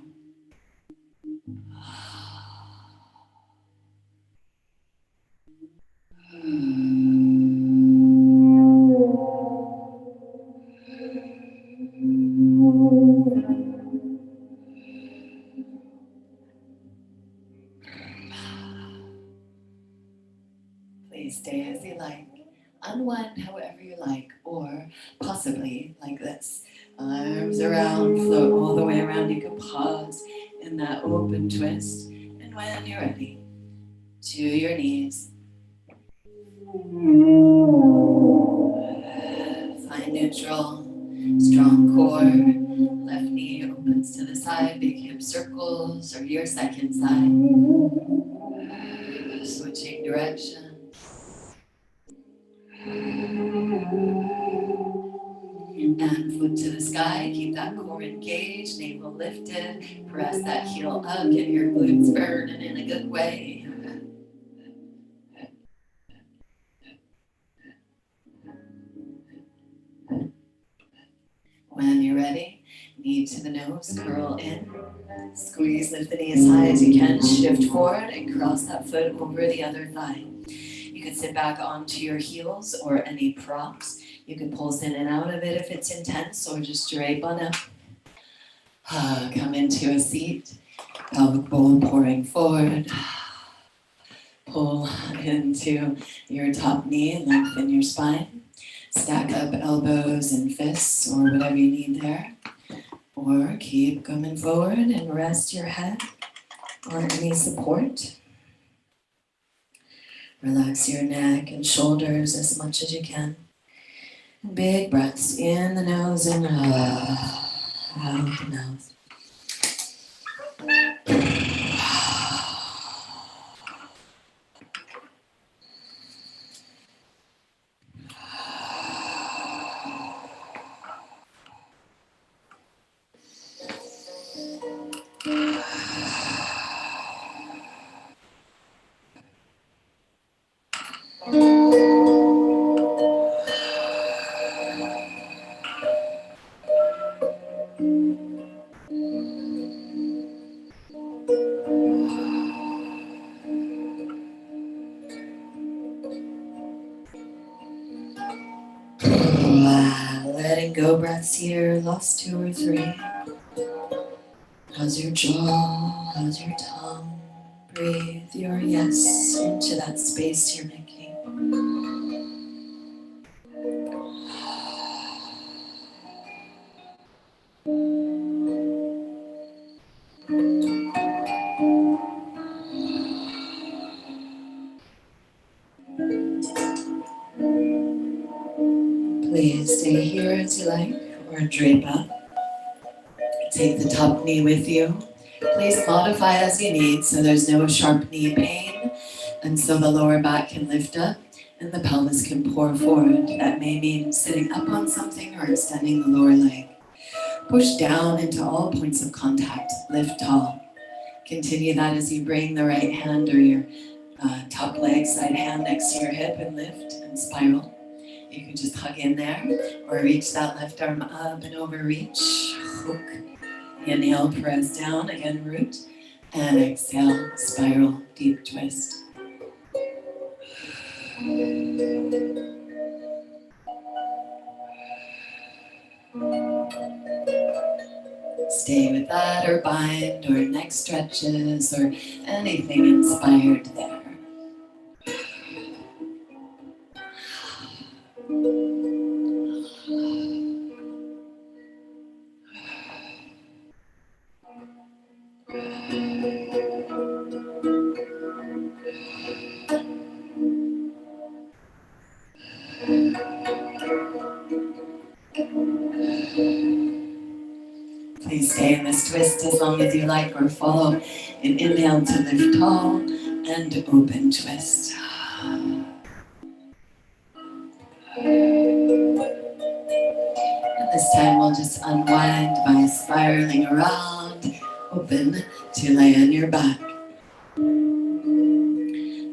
Please stay as you like. Unwind however you like, or possibly like this. Arms around, float all the way around. You can pause in that open twist. And when you're ready, to your knees. Find neutral, strong core. Left knee opens to the side, big hip circles, or your second side. Switching direction. And foot to the sky, keep that core engaged, navel lifted, press that heel up, get your glutes burning in a good way. When you're ready, knee to the nose, curl in, squeeze, lift the knee as high as you can, shift forward and cross that foot over the other thigh. You can sit back onto your heels or any props. You can pulse in and out of it if it's intense, or just drape on up. Come into a seat, pelvic bone pouring forward. Pull into your top knee, lengthen your spine. Stack up elbows and fists or whatever you need there. Or keep coming forward and rest your head on any support. Relax your neck and shoulders as much as you can. Big breaths in the nose and out the nose. Letting go breaths here, lost 2 or 3. How's your jaw? How's your tongue? Breathe your yes into that space you're making. Please stay here as you like, or drape up. Take the top knee with you. Please modify as you need so there's no sharp knee pain, and so the lower back can lift up and the pelvis can pour forward. That may mean sitting up on something or extending the lower leg. Push down into all points of contact. Lift tall. Continue that as you bring the right hand or your top leg, side hand next to your hip and lift and spiral. You can just hug in there or reach that left arm up and over, reach, hook. Inhale, press down, again root, and exhale, spiral, deep twist. Stay with that, or bind, or neck stretches, or anything inspired there. Please stay in this twist as long as you like, or follow an inhale to lift tall and open twist. And this time we'll just unwind by spiraling around, open to lay on your back.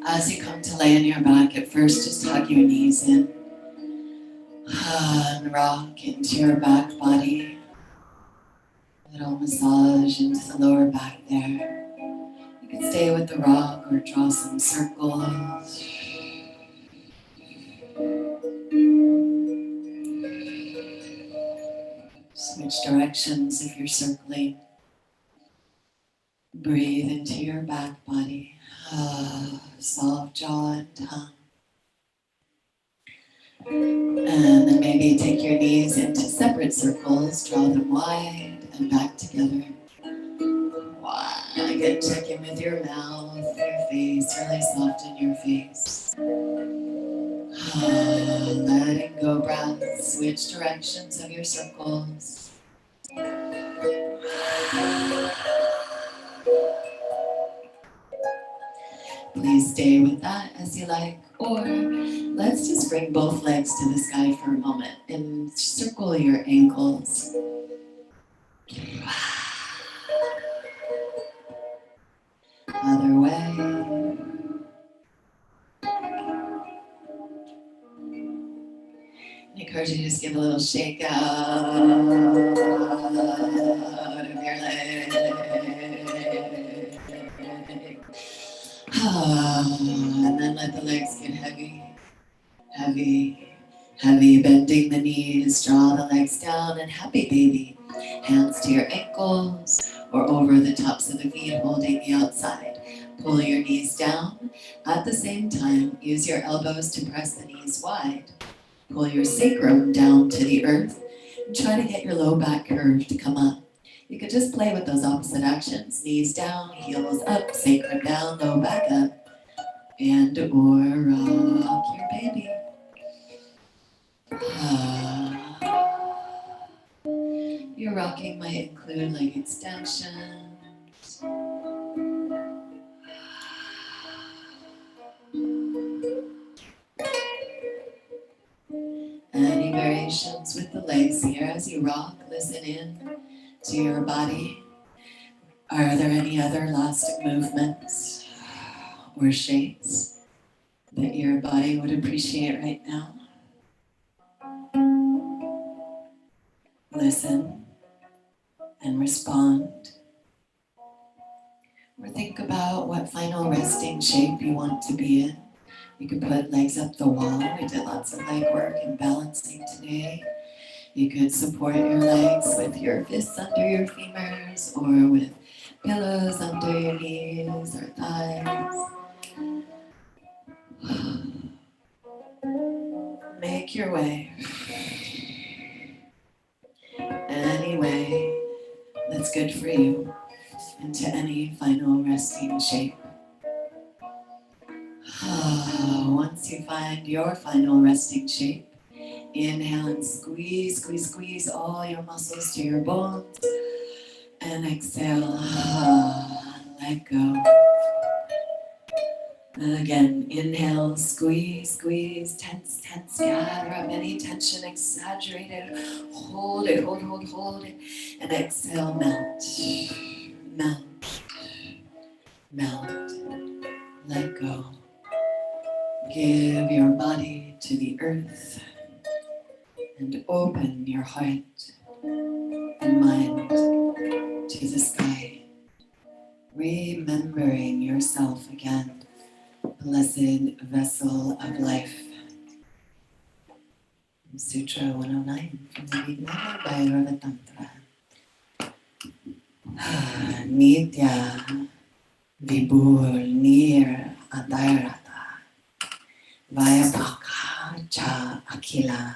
As you come to lay on your back, at first just hug your knees in and rock into your back body. A little massage into the lower back there. You can stay with the rock or draw some circles. Switch directions if you're circling. Breathe into your back body. Soft jaw and tongue. And then maybe take your knees into separate circles, draw them wide and back together. Again, check in with your mouth, your face, really soften your face. Letting go breath, switch directions of your circles. Please stay with that as you like, or let's just bring both legs to the sky for a moment and circle your ankles. Other way. I encourage you to just give a little shake out of your leg. And then let the legs get heavy, heavy, heavy. Bending the knees, draw the legs down, and happy baby. Hands to your ankles or over the tops of the feet, holding the outside. Pull your knees down. At the same time, use your elbows to press the knees wide. Pull your sacrum down to the earth and try to get your low back curve to come up. You could just play with those opposite actions. Knees down, heels up, sacrum down, low back up, and or rock your baby. Your rocking might include leg extensions. Any variations with the legs here as you rock, listen in to your body. Are there any other last movements or shapes that your body would appreciate right now? Listen and respond. Or think about what final resting shape you want to be in. You can put legs up the wall. We did lots of leg work and balancing today. You could support your legs with your fists under your femurs or with pillows under your knees or thighs. Make your way any way that's good for you into any final resting shape. Once you find your final resting shape, inhale and squeeze, squeeze, squeeze all your muscles to your bones. And exhale, let go. And again, inhale, squeeze, squeeze, tense, tense, gather up any tension, exaggerate it, hold it, hold it. And exhale, melt, melt, melt, let go. Give your body to the earth and open your heart and mind to the sky, remembering yourself again, blessed vessel of life. Sutra 109 from the Vijnana Bhairava Tantra. Nitya Vibhur Nir Adairata Vayapaka Cha Akila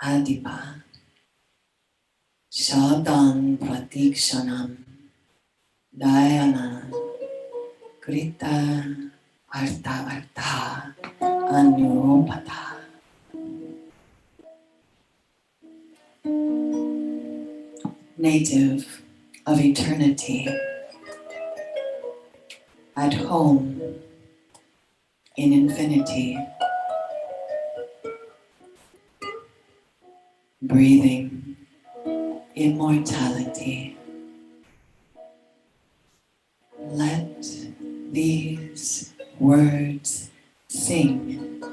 Adipa Shabdan Pratikshanam Dayana Krita Artha Anupata. Native of eternity, at home in infinity, breathing immortality. Let these words sing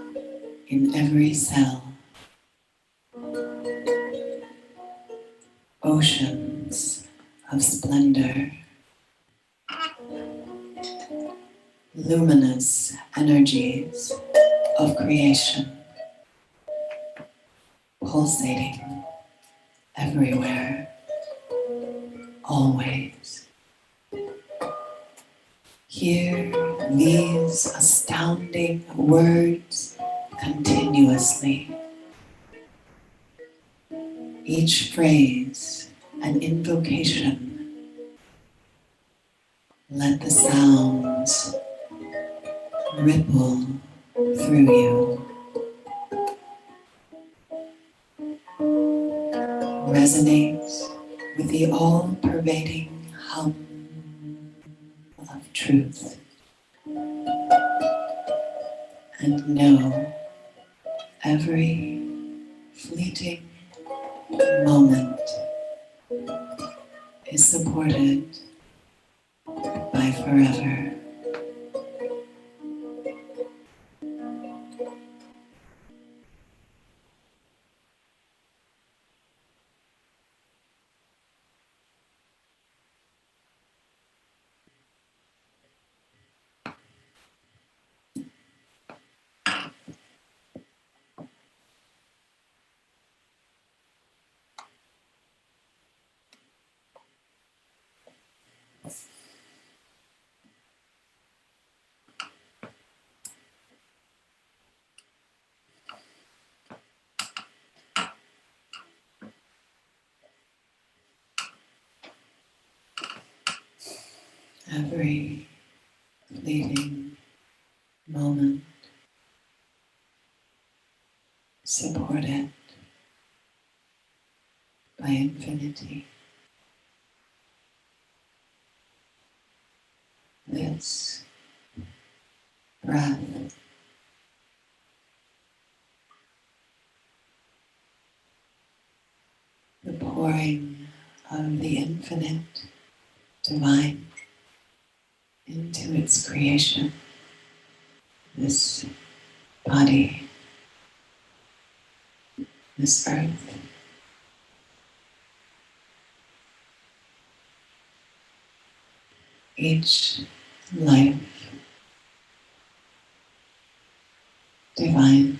in every cell. Oceans of splendor, luminous energies of creation, pulsating everywhere, always. Hear these astounding words continuously. Each phrase an invocation. Let the sounds ripple through you. Resonate with the all-pervading hum of truth. And know every fleeting moment is supported by forever. Every fleeting moment supported by infinity. This breath the pouring of the infinite divine into its creation, this body, this earth. Each life divine.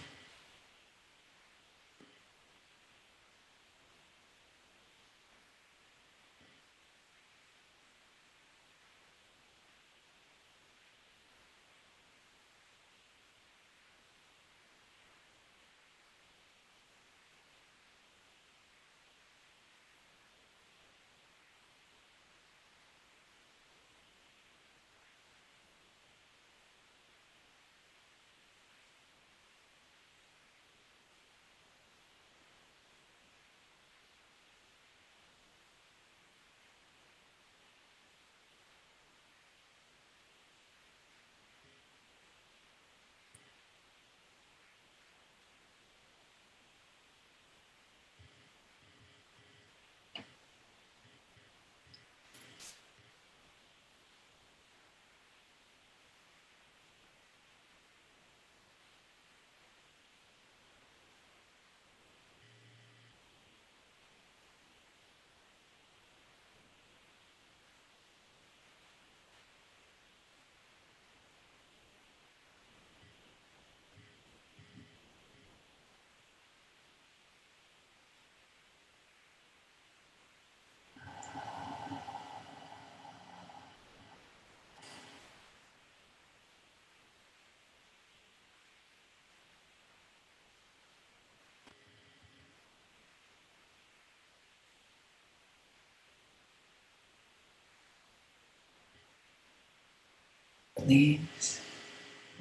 Please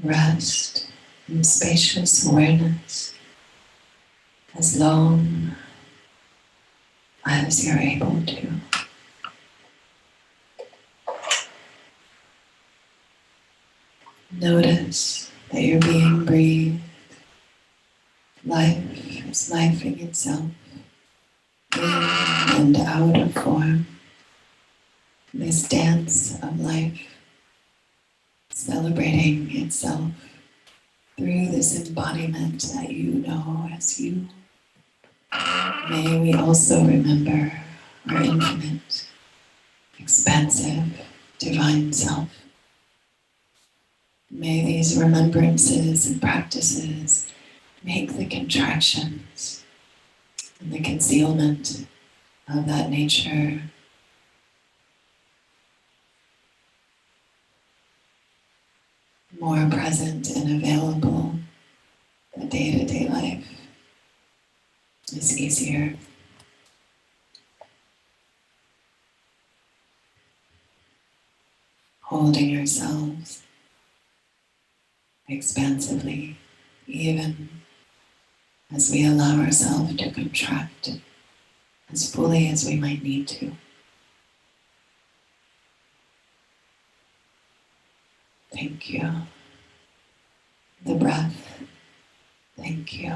rest in spacious awareness as long as you're able to. Notice that you're being breathed. Life is lifing itself in and out of form. This dance of life, celebrating itself through this embodiment that you know as you. May we also remember our infinite, expansive, divine self. May these remembrances and practices make the contractions and the concealment of that nature more present and available. The day-to-day life is easier. Holding ourselves expansively, even as we allow ourselves to contract as fully as we might need to. Thank you. The breath, thank you.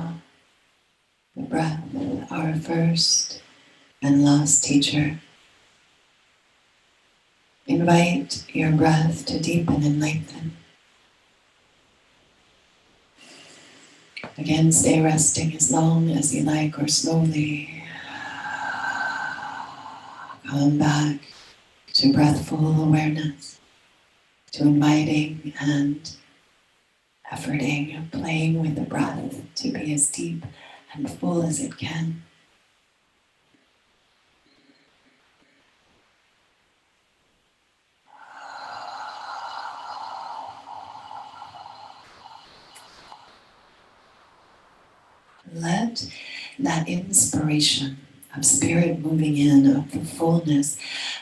The breath, our first and last teacher. Invite your breath to deepen and lengthen. Again, stay resting as long as you like or slowly come back to breathful awareness, to inviting and efforting, playing with the breath to be as deep and full as it can. Let that inspiration of spirit moving in, of the fullness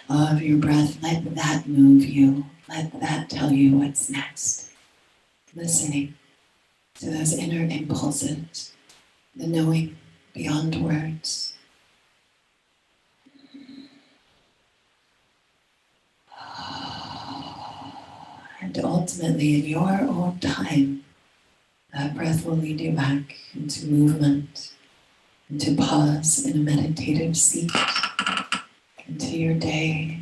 of your breath, let that move you. Let that tell you what's next. Listening to those inner impulses, the knowing beyond words. And ultimately, in your own time, that breath will lead you back into movement, into pause in a meditative seat, into your day.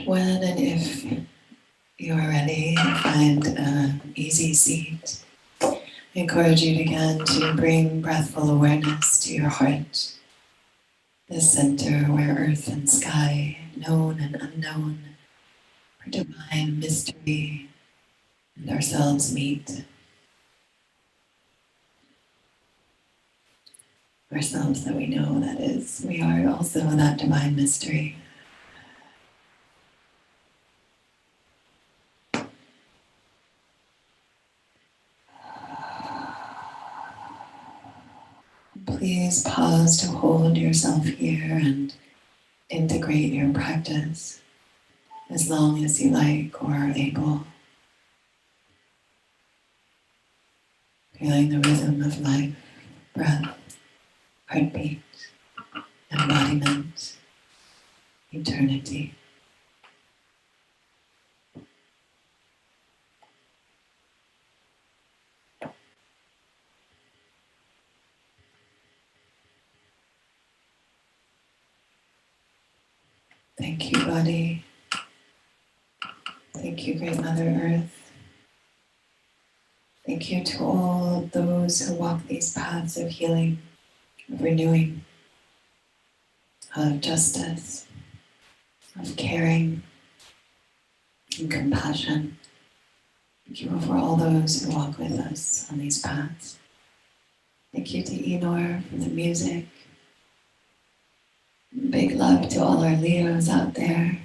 When and if you are ready, find an easy seat. I encourage you again to bring breathful awareness to your heart, the center where earth and sky, known and unknown, our divine mystery, and ourselves meet. Ourselves that we know, that is, we are also that divine mystery. Please pause to hold yourself here and integrate your practice as long as you like or are able. Feeling the rhythm of life, breath, heartbeat, embodiment, eternity. Thank you, body. Thank you, Great Mother Earth. Thank you to all those who walk these paths of healing, of renewing, of justice, of caring and compassion. Thank you for all those who walk with us on these paths. Thank you to Enor for the music. Big love to all our Leos out there.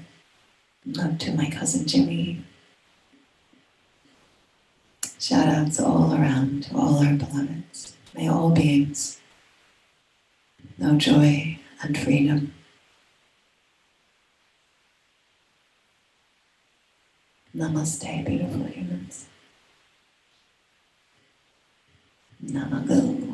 Love to my cousin Jimmy. Shout outs all around to all our beloveds. May all beings know joy and freedom. Namaste, beautiful humans. Namago.